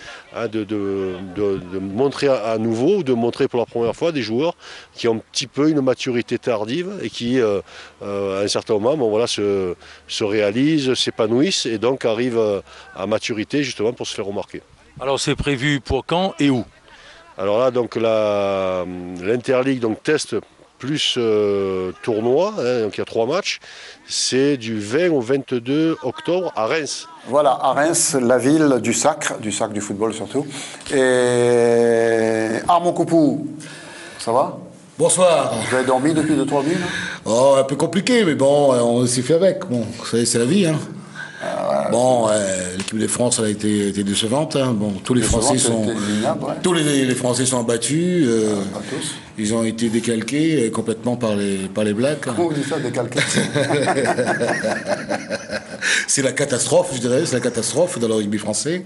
de montrer à nouveau, ou de montrer pour la première fois des joueurs qui ont un petit peu une maturité tardive et qui, à un certain moment, se réalisent, s'épanouissent et donc arrivent à maturité justement pour se faire remarquer.
Alors c'est prévu pour quand et où?
Alors là, donc l'Interligue teste plus tournoi, donc il y a 3 matchs, c'est du 20 au 22 octobre à Reims.
Voilà, à Reims, la ville du sacre du football surtout. Et Armand Coupou, ça va?
Bonsoir.
Vous avez dormi depuis 2-3 nuits?
Oh, un peu compliqué, mais bon, on s'y fait avec. Bon, vous savez, c'est la vie, hein. Bon, l'équipe de France elle a été décevante. Hein. Bon, tous les Français sont les Français sont abattus. Ils ont été décalqués complètement par les Blacks.
Comment vous dites ça, décalqués?
C'est la catastrophe, je dirais. C'est la catastrophe dans le rugby français.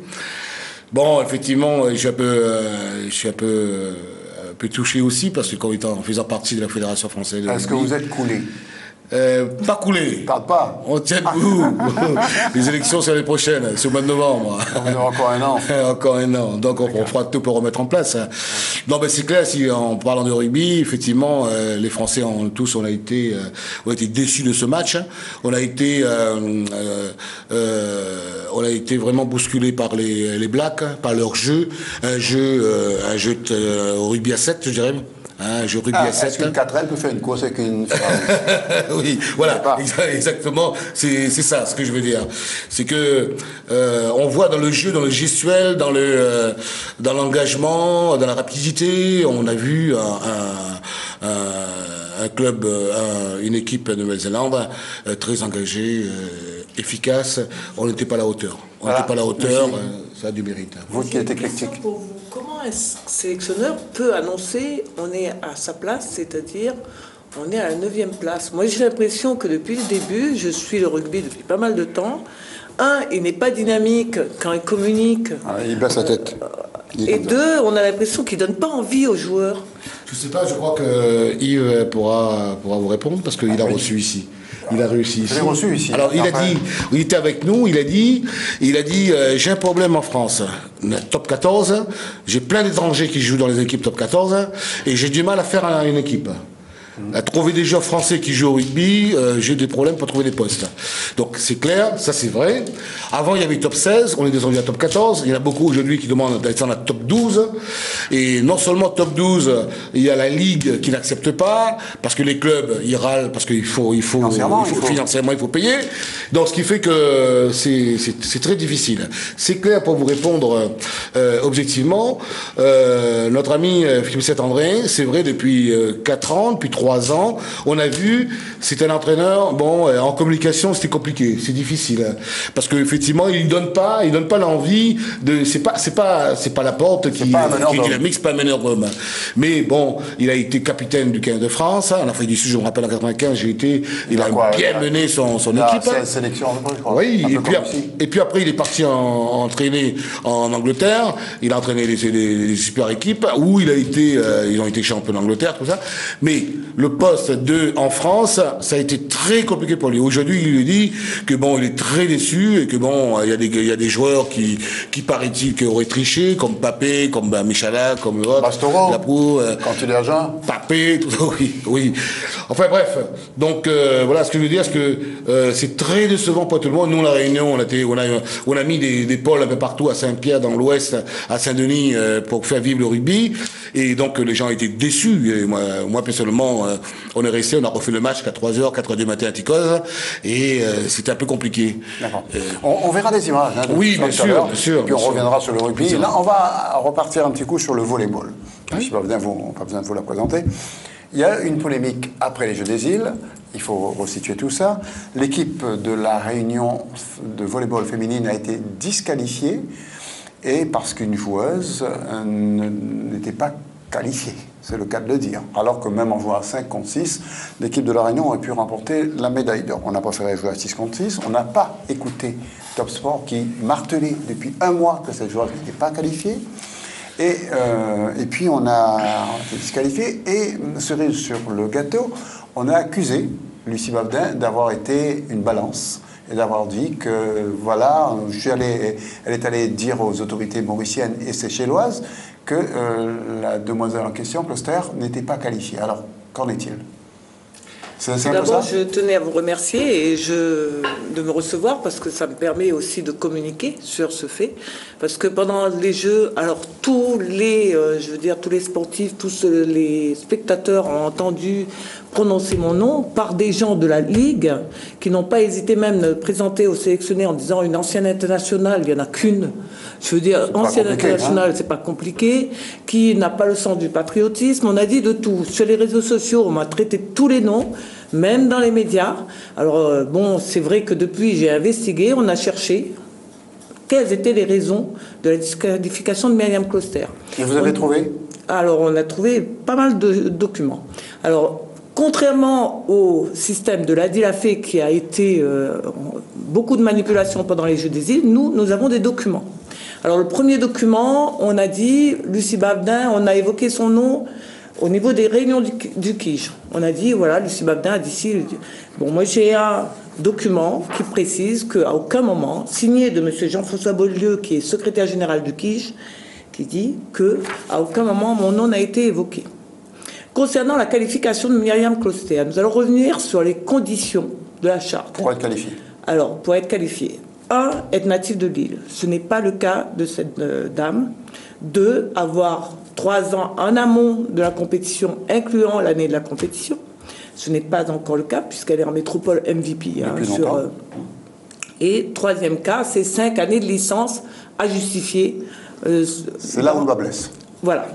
Bon, effectivement, je suis un peu touché aussi parce que en faisant partie de la Fédération française de rugby.
Est-ce que vous êtes coulé?
Pas coulé.
Parle pas.
On tient debout. Les élections, c'est l'année prochaine, c'est au mois de novembre.
On aura encore un an.
Encore un an. Donc, on fera tout pour remettre en place. Non, mais c'est clair, si en parlant de rugby, effectivement, les Français ont été déçus de ce match. On a été vraiment bousculés par les Blacks, par leur jeu. Un jeu au rugby à 7, je dirais. Hein, je rugby à 7.
Est-ce qu'une 4L peut faire une course avec une
Oui, voilà, exactement, c'est ça ce que je veux dire. C'est que on voit dans le jeu, dans le gestuel, dans l'engagement, dans la rapidité, on a vu un club, une équipe de Nouvelle-Zélande très engagée, efficace. On n'était pas à la hauteur. On n'était pas à la hauteur, ça a du mérite.
Vous qui êtes éclectique.
Comment un sélectionneur peut annoncer on est à sa place, c'est-à-dire on est à la 9e place? Moi, j'ai l'impression que depuis le début, je suis le rugby depuis pas mal de temps. Il n'est pas dynamique quand il communique.
Il baisse la tête.
Et deux, on a l'impression qu'il ne donne pas envie aux joueurs.
Je ne sais pas, je crois que Yves pourra vous répondre parce qu'il a reçu ici. Il a réussi ici.
Je l'ai reçu ici.
Alors il a dit, il était avec nous, il a dit j'ai un problème en France. Top 14, j'ai plein d'étrangers qui jouent dans les équipes top 14 et j'ai du mal à faire une équipe. À trouver des joueurs français qui jouent au rugby, j'ai des problèmes pour trouver des postes. Donc c'est clair, ça c'est vrai. Avant il y avait top 16, on est descendu à top 14. Il y en a beaucoup aujourd'hui qui demandent d'être à top 12. Et non seulement top 12, il y a la Ligue qui n'accepte pas, parce que les clubs, ils râlent, parce qu'il faut financièrement, il faut payer. Donc ce qui fait que c'est très difficile. C'est clair pour vous répondre objectivement. Notre ami Philippe Saint-André, c'est vrai depuis 4 ans, depuis 3 ans, on a vu, c'est un entraîneur, en communication, c'était compliqué, c'est difficile. Parce qu'effectivement, il donne pas l'envie de, c'est pas la porte qui est dynamique, c'est pas un meneur d'homme. Mais bon, il a été capitaine du 15 de France, en Afrique du Sud, je me rappelle en 95, il a bien mené son équipe.
Sélection, je crois.
Oui, et puis après, il est parti entraîner en Angleterre, il a entraîné les super équipes, où ils ont été champions d'Angleterre, tout ça. Mais le poste 2 en France, ça a été très compliqué pour lui. Aujourd'hui, il lui dit que il est très déçu et que il y a des joueurs qui paraît-il qui auraient triché, comme Papé, comme Michala, comme l'autre.
Bastoro, quand il est agent.
Papé, tout ça, oui. Enfin bref, donc voilà ce que je veux dire, c'est que c'est très décevant pour tout le monde. Nous, la Réunion, on a mis des pôles un peu partout à Saint-Pierre, dans l'Ouest, à Saint-Denis, pour faire vivre le rugby. Et donc les gens étaient déçus. Et moi personnellement, on est resté, on a refait le match qu'à 3h, 4h du matin à Ticos, et c'était un peu compliqué.
D'accord. On verra des images.
Oui, bien sûr.
Puis on reviendra sur le rugby. Là, on va repartir un petit coup sur le volleyball. Je n'ai pas besoin de vous la présenter. Il y a une polémique après les Jeux des Îles. Il faut resituer tout ça. L'équipe de la Réunion de volleyball féminine a été disqualifiée et parce qu'une joueuse n'était pas qualifiée. C'est le cas de le dire. Alors que même en jouant à 5 contre 6, l'équipe de la Réunion aurait pu remporter la médaille d'or. On a préféré jouer à 6 contre 6. On n'a pas écouté Top Sport qui martelait depuis un mois que cette joueuse n'était pas qualifiée. Et puis on a été disqualifié. Et cerise sur le gâteau, on a accusé Lucie Bavdin d'avoir été une balance et d'avoir dit que, voilà, elle est allée dire aux autorités mauriciennes et séchelloises que la demoiselle en question, Closter, n'était pas qualifiée. Alors, qu'en est-il?
D'abord, je tenais à vous remercier et de me recevoir parce que ça me permet aussi de communiquer sur ce fait. Parce que pendant les Jeux, alors tous les sportifs, tous les spectateurs ont entendu prononcer mon nom par des gens de la Ligue qui n'ont pas hésité même de présenter au sélectionné en disant une ancienne internationale, il n'y en a qu'une. Je veux dire, ancienne internationale, c'est pas compliqué, qui n'a pas le sens du patriotisme. On a dit de tout. Sur les réseaux sociaux, on m'a traité de tous les noms, même dans les médias. Alors, c'est vrai que depuis, j'ai investigué, on a cherché quelles étaient les raisons de la disqualification de Myriam Closter.
Et vous avez trouvé?
Alors, on a trouvé pas mal de documents. Alors, contrairement au système de l'ADILAFE qui a été beaucoup de manipulations pendant les Jeux des Îles, nous avons des documents. Alors le premier document, on a dit, Lucie Bavdin, on a évoqué son nom au niveau des réunions du KIJ. On a dit, voilà, Lucie Bavdin a dit si. Bon, moi j'ai un document qui précise qu'à aucun moment, signé de M. Jean-François Beaulieu, qui est secrétaire général du KIJ, qui dit qu'à aucun moment mon nom n'a été évoqué. Concernant la qualification de Myriam Closter, nous allons revenir sur les conditions de la charte.
Pour être qualifié.
Alors, pour être qualifié. 1, être natif de l'île. Ce n'est pas le cas de cette dame. 2, avoir 3 ans en amont de la compétition, incluant l'année de la compétition. Ce n'est pas encore le cas, puisqu'elle est en métropole MVP. Et troisième cas, c'est 5 années de licence à justifier.
C'est là où on va blesse.
Voilà.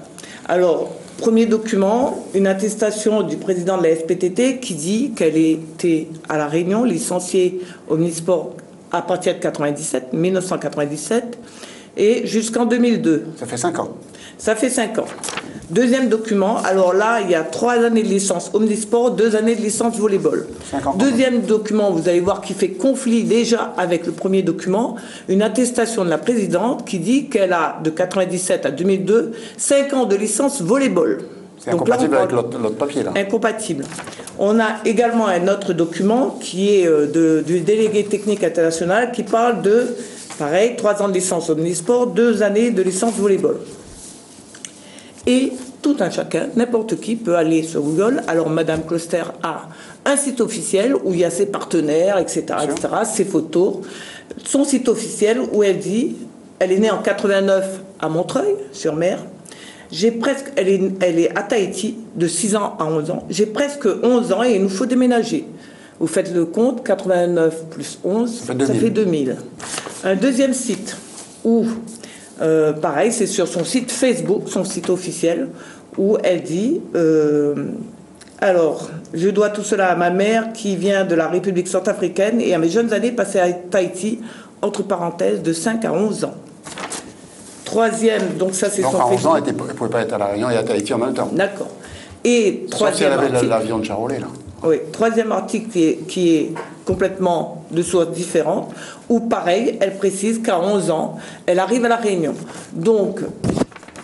Alors, premier document, une attestation du président de la SPTT qui dit qu'elle était à La Réunion, licenciée Omnisport à partir de 1997, et jusqu'en 2002.
Ça fait 5 ans.
Ça fait 5 ans. Deuxième document, alors là, il y a 3 années de licence Omnisport, 2 années de licence volleyball. Deuxième document, vous allez voir qu'il fait conflit déjà avec le premier document, une attestation de la présidente qui dit qu'elle a, de 97 à 2002, 5 ans de licence volleyball.
C'est incompatible avec l'autre papier, là.
Incompatible. On a également un autre document qui est du délégué technique international qui parle de, pareil, 3 ans de licence Omnisport, 2 années de licence volleyball. Et tout un chacun, n'importe qui peut aller sur Google. Alors Madame Closter a un site officiel où il y a ses partenaires, etc., ses photos. Son site officiel où elle dit, elle est née en 89 à Montreuil-sur-Mer. Elle est à Tahiti de 6 ans à 11 ans. J'ai presque 11 ans et il nous faut déménager. Vous faites le compte, 89 plus 11, ça fait 2000. Un deuxième site où... pareil, c'est sur son site Facebook, son site officiel, où elle dit alors, je dois tout cela à ma mère qui vient de la République centrafricaine et à mes jeunes années passées à Tahiti, entre parenthèses, de 5 à 11 ans. Troisième, donc ça c'est son
Facebook. Donc à 11 ans, elle ne pouvait pas être à La Réunion et à Tahiti en même temps.
D'accord. Et troisième
article... Sauf si elle avait l'avion de Charolais, là.
Oui, troisième article qui est complètement de sources différentes, où pareil, elle précise qu'à 11 ans, elle arrive à La Réunion. Donc,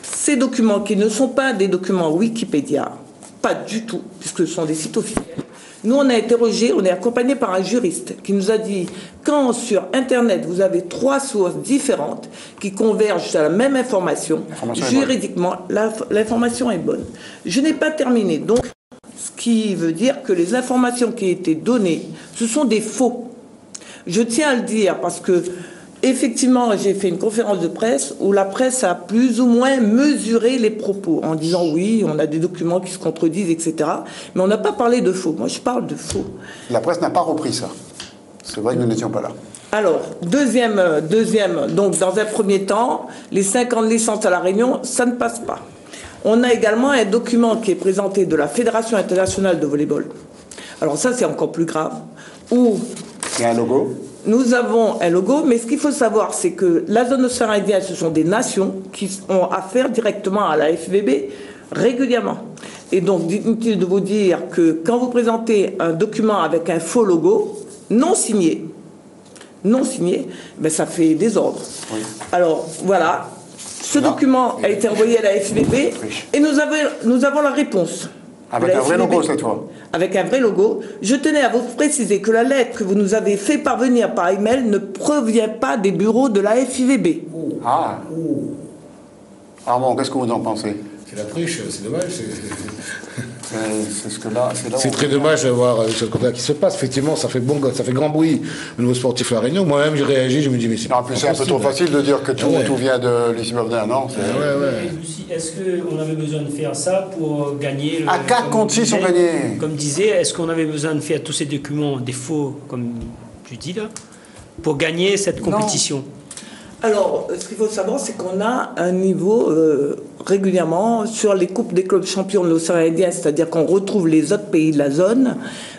ces documents qui ne sont pas des documents Wikipédia, pas du tout, puisque ce sont des sites officiels. Nous, on a interrogé, on est accompagné par un juriste qui nous a dit, quand sur Internet, vous avez 3 sources différentes qui convergent à la même information, juridiquement, l'information est bonne. Je n'ai pas terminé, donc... Ce qui veut dire que les informations qui ont été données, ce sont des faux. Je tiens à le dire parce que, effectivement, j'ai fait une conférence de presse où la presse a plus ou moins mesuré les propos en disant oui, on a des documents qui se contredisent, etc. Mais on n'a pas parlé de faux. Moi, je parle de faux.
La presse n'a pas repris ça. C'est vrai que nous n'étions pas là.
Alors, deuxième, donc dans un premier temps, les 5 ans de licence à La Réunion, ça ne passe pas. On a également un document qui est présenté de la Fédération internationale de volleyball. Alors ça, c'est encore plus grave. Où
il y a un logo.
Nous avons un logo, mais ce qu'il faut savoir, c'est que la zone océan Indien, ce sont des nations qui ont affaire directement à la FVB régulièrement. Et donc, inutile de vous dire que quand vous présentez un document avec un faux logo, non signé, ben ça fait désordre. Oui. Alors, voilà. Ce document a été envoyé à la FVB et nous avons la réponse.
Avec un vrai logo cette fois.
Avec un vrai logo. Je tenais à vous préciser que la lettre que vous nous avez fait parvenir par email ne provient pas des bureaux de la FIVB.
Ah bon, qu'est-ce que vous en pensez?
C'est la triche, c'est dommage.
C'est ce que là.
C'est très dommage de voir ce côté qui se passe. Effectivement, ça fait grand bruit au niveau sportif La Réunion. Moi-même, j'ai réagi, je me dis, mais c'est.
En plus, c'est un peu trop facile de dire que tout vient de l'ICI Bovdin, non?
Est-ce qu'on avait besoin de faire ça pour gagner
À 4 contre 6, on gagnait.
Comme disait, est-ce qu'on avait besoin de faire tous ces documents, des faux, comme tu dis là, pour gagner cette compétition?
Non. Alors, ce qu'il faut savoir, c'est qu'on a un niveau régulièrement sur les coupes des clubs champions de l'océan Indien, c'est-à-dire qu'on retrouve les autres pays de la zone.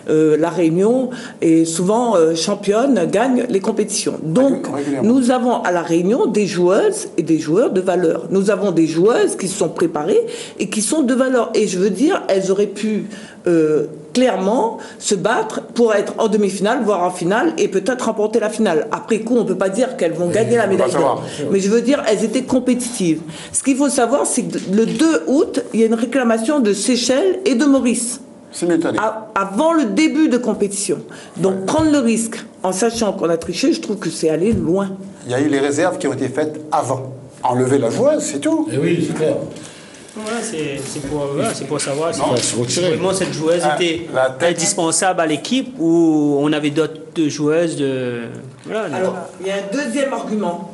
La Réunion est souvent championne, gagne les compétitions. Donc, nous avons à La Réunion des joueuses et des joueurs de valeur. Nous avons des joueuses qui se sont préparées et qui sont de valeur. Et je veux dire, elles auraient pu clairement se battre pour être en demi-finale, voire en finale, et peut-être remporter la finale. Après coup, on ne peut pas dire qu'elles vont gagner la médaille d'or. Mais je veux dire, elles étaient compétitives. Ce qu'il faut savoir, c'est que le 2 août, il y a une réclamation de Seychelles et de Maurice. Avant le début de compétition. Donc prendre le risque en sachant qu'on a triché, je trouve que c'est aller loin.
Il y a eu les réserves qui ont été faites avant. Enlever la joueuse, c'est tout.
Et oui, c'est clair.
Voilà, c'est pour savoir si vraiment cette joueuse était indispensable à l'équipe ou on avait d'autres joueuses de... Voilà,
alors, il y a un deuxième argument.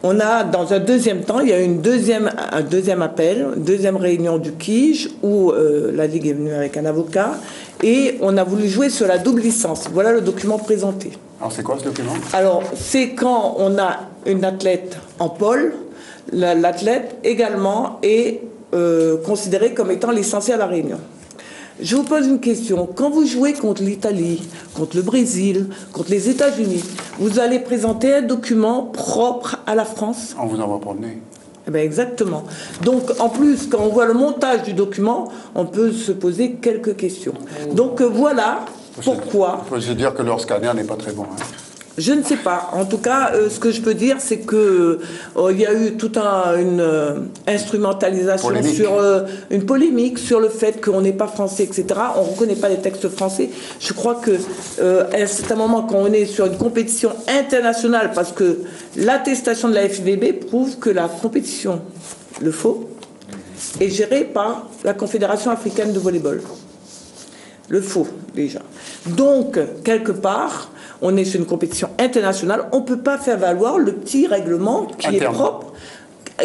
On a, dans un deuxième temps, il y a eu un deuxième appel, une deuxième réunion du KIJ, où la Ligue est venue avec un avocat, et on a voulu jouer sur la double licence. Voilà le document présenté.
Alors c'est quoi ce document?
Alors, c'est quand on a une athlète en pôle, l'athlète également est considéré comme étant licencié à La Réunion. Je vous pose une question. Quand vous jouez contre l'Italie, contre le Brésil, contre les États-Unis, vous allez présenter un document propre à la France?
On vous envoie promener.
Eh bien, exactement. Donc, en plus, quand on voit le montage du document, on peut se poser quelques questions. Donc, voilà pourquoi...
Il faut se dire que leur scanner n'est pas très bon. Hein.
Je ne sais pas. En tout cas, ce que je peux dire, c'est que il y a eu toute une instrumentalisation sur une polémique sur le fait qu'on n'est pas français, etc. On ne reconnaît pas les textes français. Je crois que à un certain moment, quand on est sur une compétition internationale, parce que l'attestation de la FIVB prouve que la compétition, le faux, est gérée par la Confédération africaine de volleyball. Le faux, déjà. Donc, quelque part, on est sur une compétition internationale, on ne peut pas faire valoir le petit règlement qui est propre,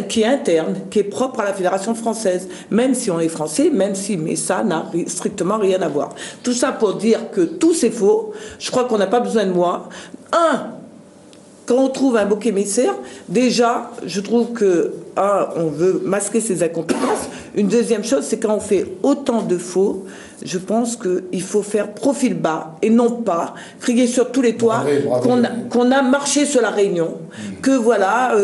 qui est interne, qui est propre à la Fédération française, même si on est français, mais ça n'a strictement rien à voir. Tout ça pour dire que tout c'est faux, je crois qu'on n'a pas besoin de moi. Quand on trouve un bouc émissaire, déjà, je trouve que, on veut masquer ses incompétences. Une deuxième chose, c'est quand on fait autant de faux, je pense qu'il faut faire profil bas et non pas crier sur tous les toits qu'on a marché sur La Réunion, que voilà,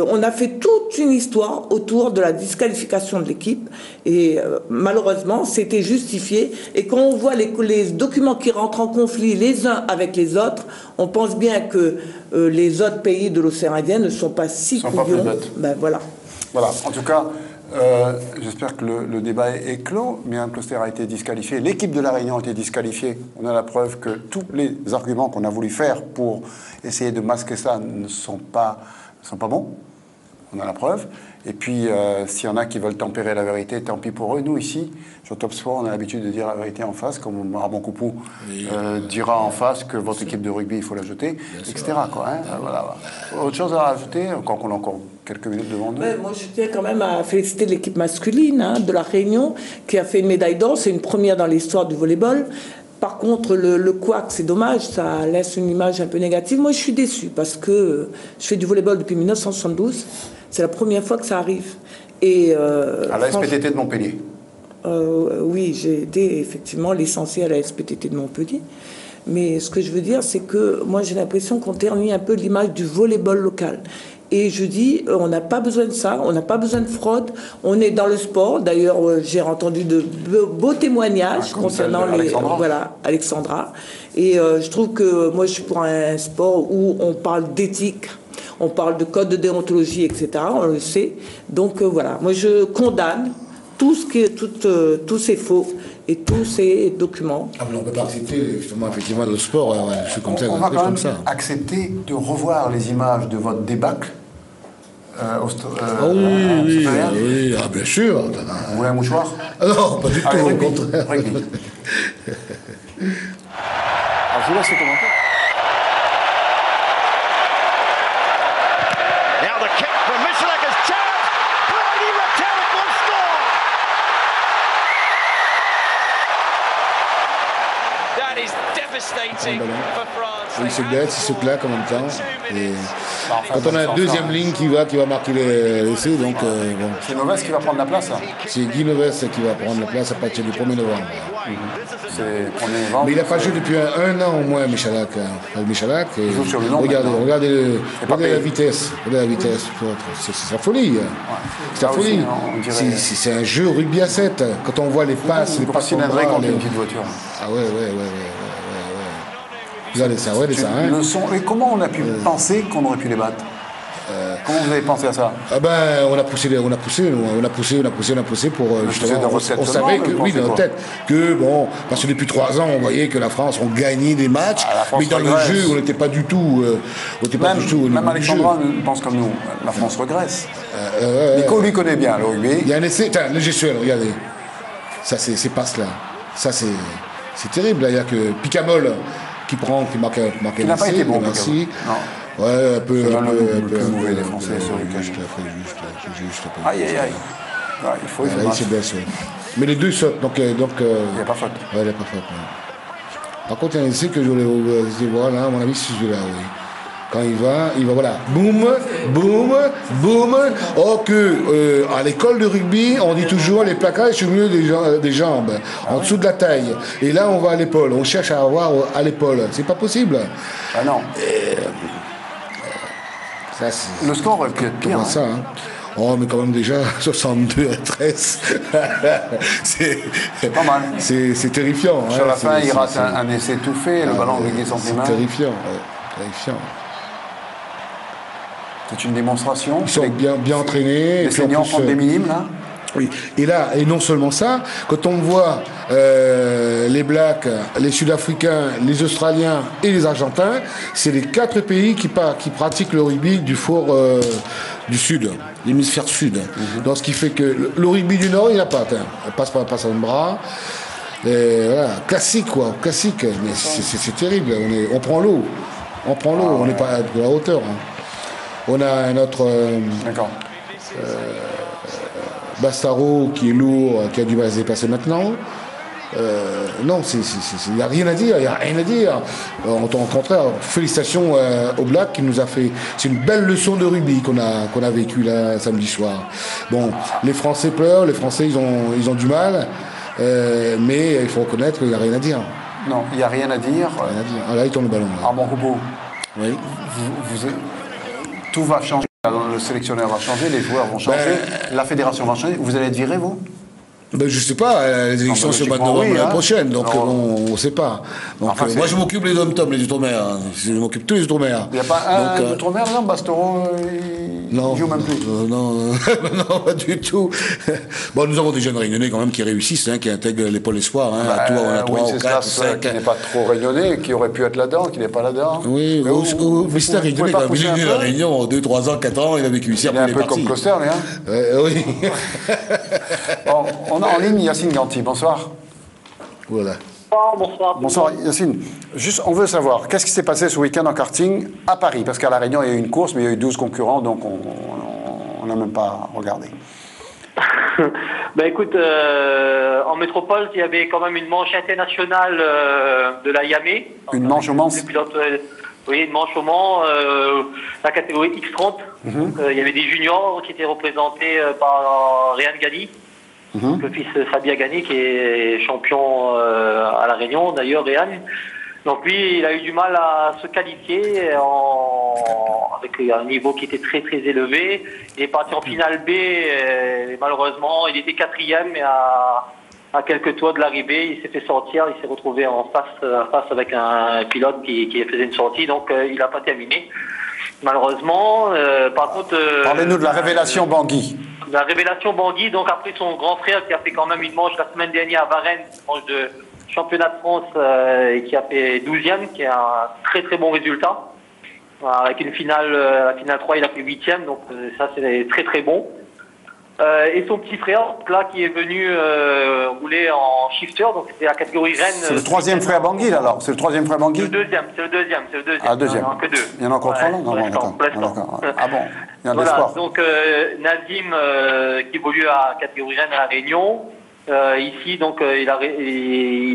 on a fait toute une histoire autour de la disqualification de l'équipe et malheureusement, c'était justifié. Et quand on voit les documents qui rentrent en conflit les uns avec les autres, on pense bien que les autres pays de l'océan Indien ne sont pas si couillons. Ben voilà.
Voilà, en tout cas, j'espère que le débat est clos. Myriam Closter a été disqualifiée. L'équipe de La Réunion a été disqualifiée. On a la preuve que tous les arguments qu'on a voulu faire pour essayer de masquer ça ne sont pas bons. On a la preuve. Et puis, s'il y en a qui veulent tempérer la vérité, tant pis pour eux. Nous, ici, sur Top Sport, on a l'habitude de dire la vérité en face, comme Ramon Koupou dira en face que votre équipe de rugby, il faut la jeter, etc. Quoi, hein, voilà. Autre chose à rajouter, quand on a encore quelques minutes devant nous?
Moi, je tiens quand même à féliciter l'équipe masculine de La Réunion, qui a fait une médaille d'or. C'est une première dans l'histoire du volleyball. Par contre, le couac, c'est dommage, ça laisse une image un peu négative. Moi, je suis déçue parce que je fais du volleyball depuis 1972. C'est la première fois que ça arrive. Et,
à la SPTT de Montpellier?
Oui, j'ai été effectivement licenciée à la SPTT de Montpellier. Mais ce que je veux dire, c'est que moi, j'ai l'impression qu'on ternit un peu l'image du volleyball local. Et je dis, on n'a pas besoin de ça, on n'a pas besoin de fraude, on est dans le sport. D'ailleurs, j'ai entendu de beaux témoignages concernant Alexandra. Et je trouve que moi, je suis pour un sport où on parle d'éthique, on parle de code de déontologie, etc. On le sait. Donc voilà, moi je condamne tous ces faux et tous ces documents.
On ne peut pas accepter justement effectivement le sport. Je suis comme ça.
On va quand même accepter de revoir les images de votre débâcle.
Oui, bien sûr.
Vous voulez un mouchoir?
Non, pas du tout, au contraire.
Alors, je vous laisse commenter.
Il se blesse, il se claque en même temps. Et quand on a une deuxième ligne qui va marquer l'essai, donc bon.
C'est Novès qui va prendre la place.
C'est Guy Novès qui va prendre la place à partir du 1er novembre.
C'est 1er novembre.
Mais il n'a pas joué depuis un an au moins, Michalak.
Il joue sur le nom.
Regardez la vitesse. C'est la folie. C'est la folie. C'est un jeu rugby à 7. Quand on voit les passes, les passes
contre une petite voiture.
Ah ouais. Vous allez ça, hein.
Le son. Et comment on a pu penser qu'on aurait pu les battre? Comment vous avez pensé à ça?
On a poussé pour justement. On savait que, oui, dans notre tête, que bon, parce que depuis 3 ans, on voyait que la France, on gagnait des matchs, mais dans le jeu, on n'était pas du tout.
Même Alexandra pense comme nous. La France regresse. Nico lui connaît bien le rugby.
Il y a un essai, le gestuel, regardez. Ça, c'est ces passes-là. Ça, c'est terrible. Il n'y a que Picamol qui marque un essai.
Il n'a pas été bon,
Ouais, un peu.
Mauvais les Français sur le cache. Aïe, aïe, aïe. Ouais, il faut
c'est bien sûr. Mais les deux sautent, donc il n'y
a pas faute.
Ouais, il n'y a pas faute. Ouais. Par contre, il y a un essai que je voulais voir là, à mon avis, c'est celui-là, oui. Quand il va, voilà, boum, boum, boum. Or que à l'école de rugby, on dit toujours les plaquages sur le milieu des jambes, en dessous de la taille. Et là, on va à l'épaule. On cherche à avoir à l'épaule. C'est pas possible.
Ah non.
Ça,
le score aurait pu être pire.
Ça, hein. Oh, mais quand même déjà 62 à 13.
c'est pas mal.
C'est terrifiant.
Sur la fin, il rate un essai tout fait, le ballon réglé sans ses mains.
C'est terrifiant. Terrifiant.
C'est une démonstration.
Ils sont bien entraînés.
Les seniors font des minimes, là.
Oui. Et là, et non seulement ça, quand on voit les Blacks, les Sud-Africains, les Australiens et les Argentins, c'est les 4 pays qui pratiquent le rugby du fort du Sud, l'hémisphère Sud. Donc, ce qui fait que le rugby du Nord, il n'a pas. Il passe par un bras. Et voilà, classique, quoi. Classique. Mais c'est terrible. On prend l'eau. On n'est pas de la hauteur. Hein. On a un autre.
D'accord.
Bastaro qui est lourd, qui a du mal à se dépasser maintenant. Non, il n'y a rien à dire, Au contraire, félicitations au Black qui nous a fait. C'est une belle leçon de rugby qu'on a vécu là samedi soir. Bon, les Français pleurent, les Français ils ont du mal, mais il faut reconnaître qu'il n'y a rien à dire.
Non, il n'y a rien à dire.
Ah là, il tourne le ballon. Là.
Armand Roubaud,
oui.
Tout va changer. Le sélectionneur va changer, les joueurs vont changer, la fédération va changer. Vous allez être viré, vous ?
Je ne sais pas, les élections c'est au mois de novembre l'année prochaine, donc on ne sait pas. Donc, enfin, moi je m'occupe les dom-toms, les outre-mer. Je m'occupe tous les outre-mer.
Il n'y a pas un outre-mer, non, Bastaro
non,
joue même plus.
Non, pas du tout. Bon, nous avons des jeunes réunionnais quand même qui réussissent, qui intègrent les pôles espoirs. À toi, on a 3 ou 4 ou 5.
Qui n'est pas trop réunionnais, qui aurait pu être là-dedans, qui n'est pas là-dedans.
Oui, mais c'est un réunionnais quand même. Il est venu à la Réunion 2, 3 ans, 4 ans, il a vécu ici, après il est parti.
Il est un peu comme Coster, hein.
Oui.
Bon, on a en ligne Yacine Ganti, bonsoir.
Voilà.
Bonsoir Yacine. Juste, on veut savoir, qu'est-ce qui s'est passé ce week-end en karting à Paris? Parce qu'à La Réunion, il y a eu une course, mais il y a eu 12 concurrents, donc on n'a même pas regardé.
Écoute, en métropole, il y avait quand même une manche internationale de la Yamé.
Une manche au Mans?
Oui, une manche au Mans, la catégorie X30. Il y avait des juniors qui étaient représentés par Réan Gani. Le fils Fabien Gani qui est champion à La Réunion, d'ailleurs Réan. Donc lui, il a eu du mal à se qualifier avec un niveau qui était très très élevé. Il est parti en finale B et malheureusement, il était 4e et à quelques toits de l'arrivée, il s'est fait sortir, il s'est retrouvé en face avec un pilote qui faisait une sortie, donc il n'a pas terminé. Malheureusement, par contre...
Parlez-nous de la révélation Bangui.
La révélation Bangui, donc après son grand frère qui a fait quand même une manche la semaine dernière à Varennes, une manche de championnat de France et qui a fait 12e, qui est un très très bon résultat. Avec une finale, la finale 3, il a fait 8e, donc ça c'est très très bon. Et son petit frère, là, qui est venu rouler en shifter, donc c'était la catégorie Rennes.
C'est le 3e frère Bangui, là, alors? C'est le 3e frère Bangui?
C'est le deuxième.
Ah, deuxième.
Il n'y en a que 2.
Il y en a encore 3 là? Non, d'accord. Ah bon, il y a de l'espoir.
Donc Nazim, qui évolue à catégorie Rennes à La Réunion, ici, donc il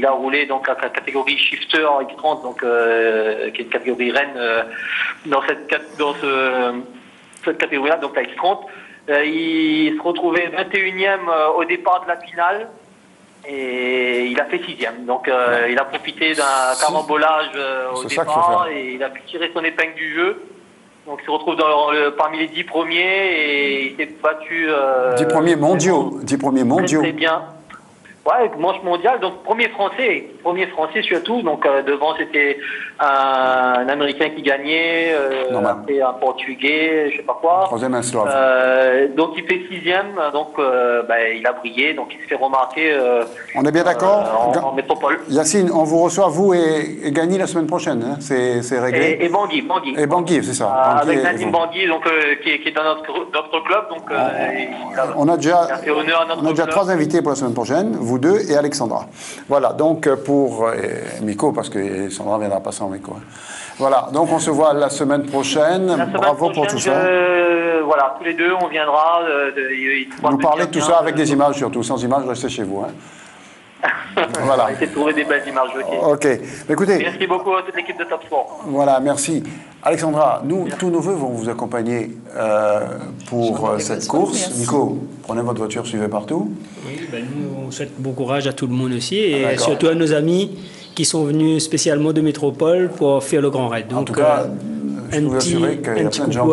a roulé donc la catégorie shifter X30, donc qui est une catégorie Rennes dans cette catégorie-là, donc la X30. Il se retrouvait 21e au départ de la finale et il a fait 6e. Donc il a profité d'un carambolage au départ et il a pu tirer son épingle du jeu. Donc il se retrouve parmi les 10 premiers et il s'est battu...
10 premiers mondiaux. 10 premiers mondiaux.
Très bien. Ouais, manche mondiale, donc premier français surtout, donc devant c'était un Américain qui gagnait, après un Portugais, je sais pas quoi.
3e un Slave.
Donc il fait 6e, donc il a brillé, donc il se fait remarquer.
On est bien d'accord
en métropole.
Yacine, on vous reçoit, vous et Gagny la semaine prochaine, hein, c'est réglé.
Et Bangui.
Et Bangui, c'est ça.
Avec Nadim Bangui, donc qui est dans notre club, donc
on a déjà 3 invités pour la semaine prochaine. Vous vous deux et Alexandra. Voilà, donc pour Miko, parce que Alexandra viendra pas sans Miko. Voilà, donc on se voit la semaine prochaine. Bravo pour tout ça.
Voilà, tous les deux, on viendra.
Vous parlez de tout ça avec des images surtout. Sans images, restez chez vous.
Voilà. On va essayer de trouver des belles images.
Ok. Écoutez.
Merci beaucoup à toute l'équipe de Top Sport.
Voilà, merci. Alexandra, tous nos voeux vont vous accompagner pour cette course. Merci. Nico, prenez votre voiture, suivez partout.
Oui, nous, on souhaite bon courage à tout le monde aussi et surtout à nos amis qui sont venus spécialement de métropole pour faire le Grand Raid. Donc,
en tout cas, je peux vous assurer qu'il y a plein de gens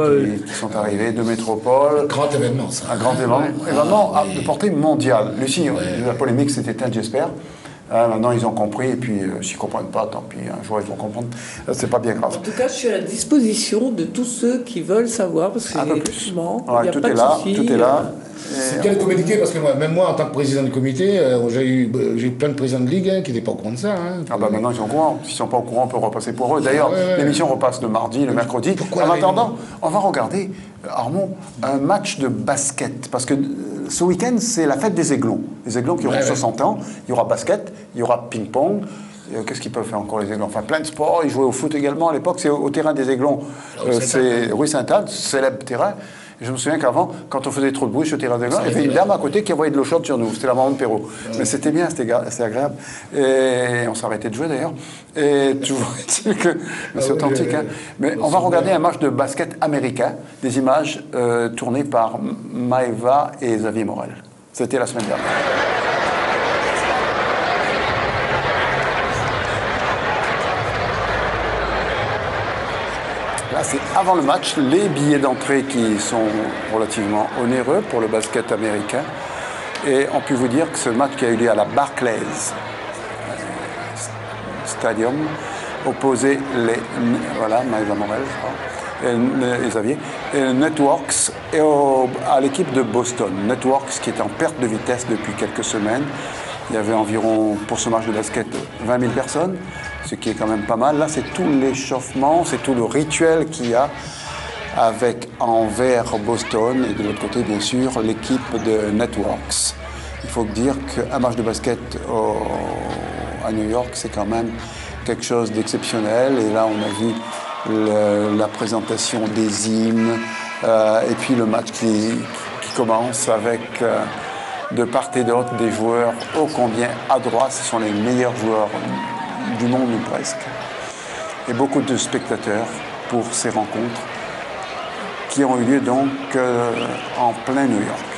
qui sont arrivés de métropole.
Un grand événement, ça.
Un grand événement de portée mondiale. Lucie, la polémique s'est éteinte, j'espère. Maintenant, ils ont compris, et puis s'ils ne comprennent pas, tant pis, un jour ils vont comprendre. C'est pas bien grave.
En tout cas, je suis à la disposition de tous ceux qui veulent savoir, parce que
il n'y a
tout
pas de souci. Tout est là.
C'est bien de communiquer, parce que même moi, en tant que président du comité, j'ai eu plein de présidents de ligue qui n'étaient pas au courant de ça.
Maintenant, ils sont au courant. S'ils ne sont pas au courant, on peut repasser pour eux. D'ailleurs, l'émission repasse le mardi, le mercredi. En attendant, on va regarder, Armand, un match de basket. Parce que ce week-end, c'est la fête des Aiglons. Les Aiglons qui auront 60 ans. Il y aura basket, il y aura ping-pong. Qu'est-ce qu'ils peuvent faire encore, les Aiglons? Enfin, plein de sports. Ils jouaient au foot également. À l'époque, c'est au terrain des Aiglons. C'est rue Sainte-Anne, célèbre terrain. Et je me souviens qu'avant, quand on faisait trop de bruit sur le terrain des Aiglons, il y avait une dame à côté qui envoyait de l'eau chaude sur nous. C'était la maman de Perrault. Mais c'était bien, c'était agréable. Et on s'arrêtait de jouer d'ailleurs. Et tu vois, c'est authentique. Mais on va regarder un match de basket américain, des images tournées par Maëva et Xavier Morel. C'était la semaine dernière. Là, c'est avant le match, les billets d'entrée qui sont relativement onéreux pour le basket américain. Et on peut vous dire que ce match qui a eu lieu à la Barclays Stadium opposait Maëva Morel, et Xavier, et Networks et à l'équipe de Boston. Networks qui est en perte de vitesse depuis quelques semaines. Il y avait environ, pour ce match de basket, 20 000 personnes, ce qui est quand même pas mal. Là, c'est tout l'échauffement, c'est tout le rituel qu'il y a avec envers Boston et de l'autre côté, bien sûr, l'équipe de Networks. Il faut dire qu'un match de basket à New York, c'est quand même quelque chose d'exceptionnel. Et là, on a vu la présentation des hymnes et puis le match qui commence avec... de part et d'autre, des joueurs ô combien adroits. Ce sont les meilleurs joueurs du monde, ou presque. Et beaucoup de spectateurs pour ces rencontres qui ont eu lieu donc en plein New York.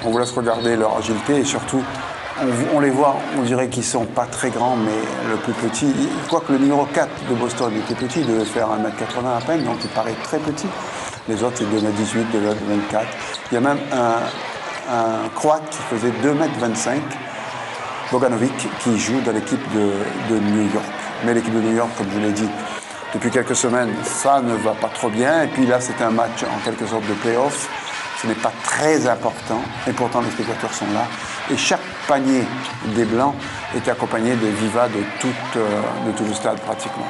On vous laisse regarder leur agilité et surtout, on les voit, on dirait qu'ils ne sont pas très grands, mais le plus petit, quoique le numéro 4 de Boston était petit, il devait faire 1m80 à peine, donc il paraît très petit. Les autres, c'est 2m18, 2m24. Il y a même un Croate qui faisait 2m25, Boganovic, qui joue dans l'équipe de New York. Mais l'équipe de New York, comme je l'ai dit, depuis quelques semaines, ça ne va pas trop bien. Et puis là, c'est un match en quelque sorte de play-off. Ce n'est pas très important, et pourtant les spectateurs sont là. Et chaque panier des Blancs est accompagné de vivas de tout le stade pratiquement.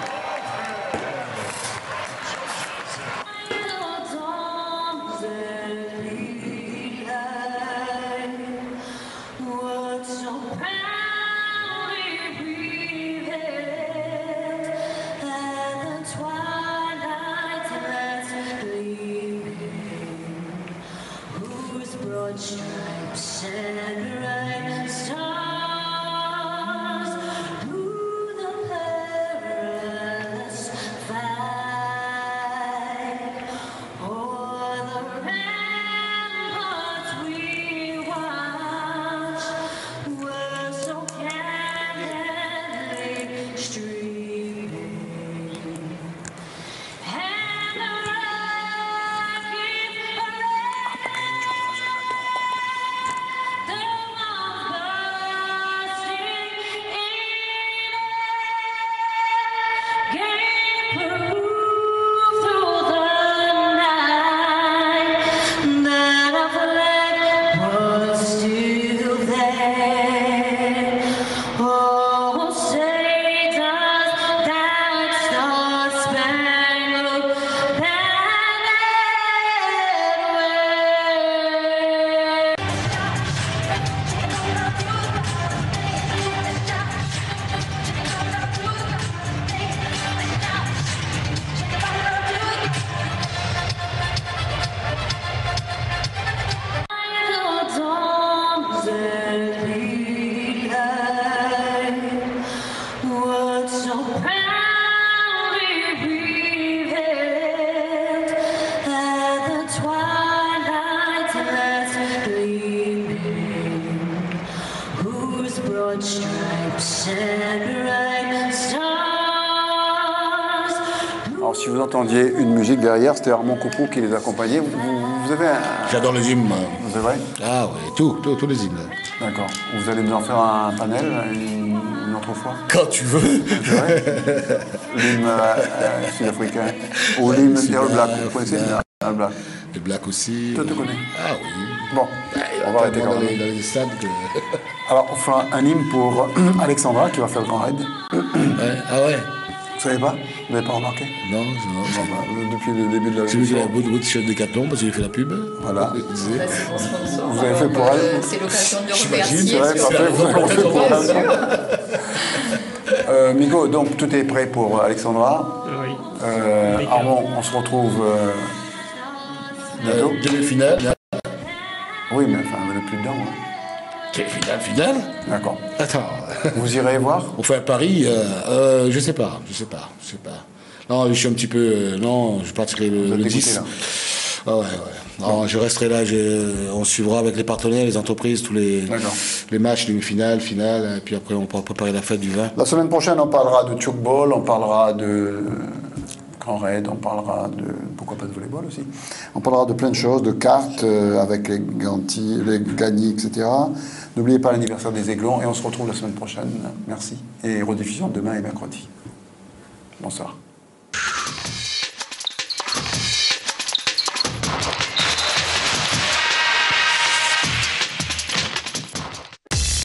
Alors, si vous entendiez une musique derrière, c'était Armand Coupeau qui les accompagnait. Vous avez un...
J'adore les hymnes.
C'est vrai?
Ah oui, tous les hymnes.
D'accord. Vous allez nous en faire un panel une autre fois?
Quand tu veux.
C'est vrai? L'hymne sud-africain. Ou l'hymne des All Blacks. Vous connaissez les All Blacks?
Les Blacks aussi.
Toi, tu connais?
Ah oui.
Bon, on va arrêter quand même.
Dans les stades.
Alors, on fera un hymne pour Alexandra qui va faire le grand raid.
Ouais. Ah ouais.
Vous savez pas? Vous n'avez pas remarqué?
Non,
depuis le début de la
c'est lui qui a un beau t-shirt Décathlon parce qu'il a fait la pub.
Voilà.
Vous
avez fait pour elle?
C'est l'occasion de
J'imagine, c'est
remercier.
vrai, vous avez fait pour elle. Migo, donc tout est prêt pour Alexandra.
Oui.
Armand, on se retrouve bientôt.
Demi-finale.
Oui, mais enfin, vous n'êtes plus dedans. Hein.
Finale.
D'accord.
Attends.
Vous irez voir?
On fait un pari. Je sais pas. Non, je suis un petit peu. Non, je partirai le 10.
Là.
Ah ouais. Non, je resterai là. On suivra avec les partenaires, les entreprises, tous les matchs, demi-finale, finale. Et puis après, on pourra préparer la fête du vin.
La semaine prochaine, on parlera de tchoukball, on parlera de grand raid, on parlera de, pourquoi pas de volleyball aussi. On parlera de plein de choses, de cartes avec les gagnis, etc. N'oubliez pas l'anniversaire des Aiglons et on se retrouve la semaine prochaine. Merci. Et rediffusion demain et mercredi. Bonsoir.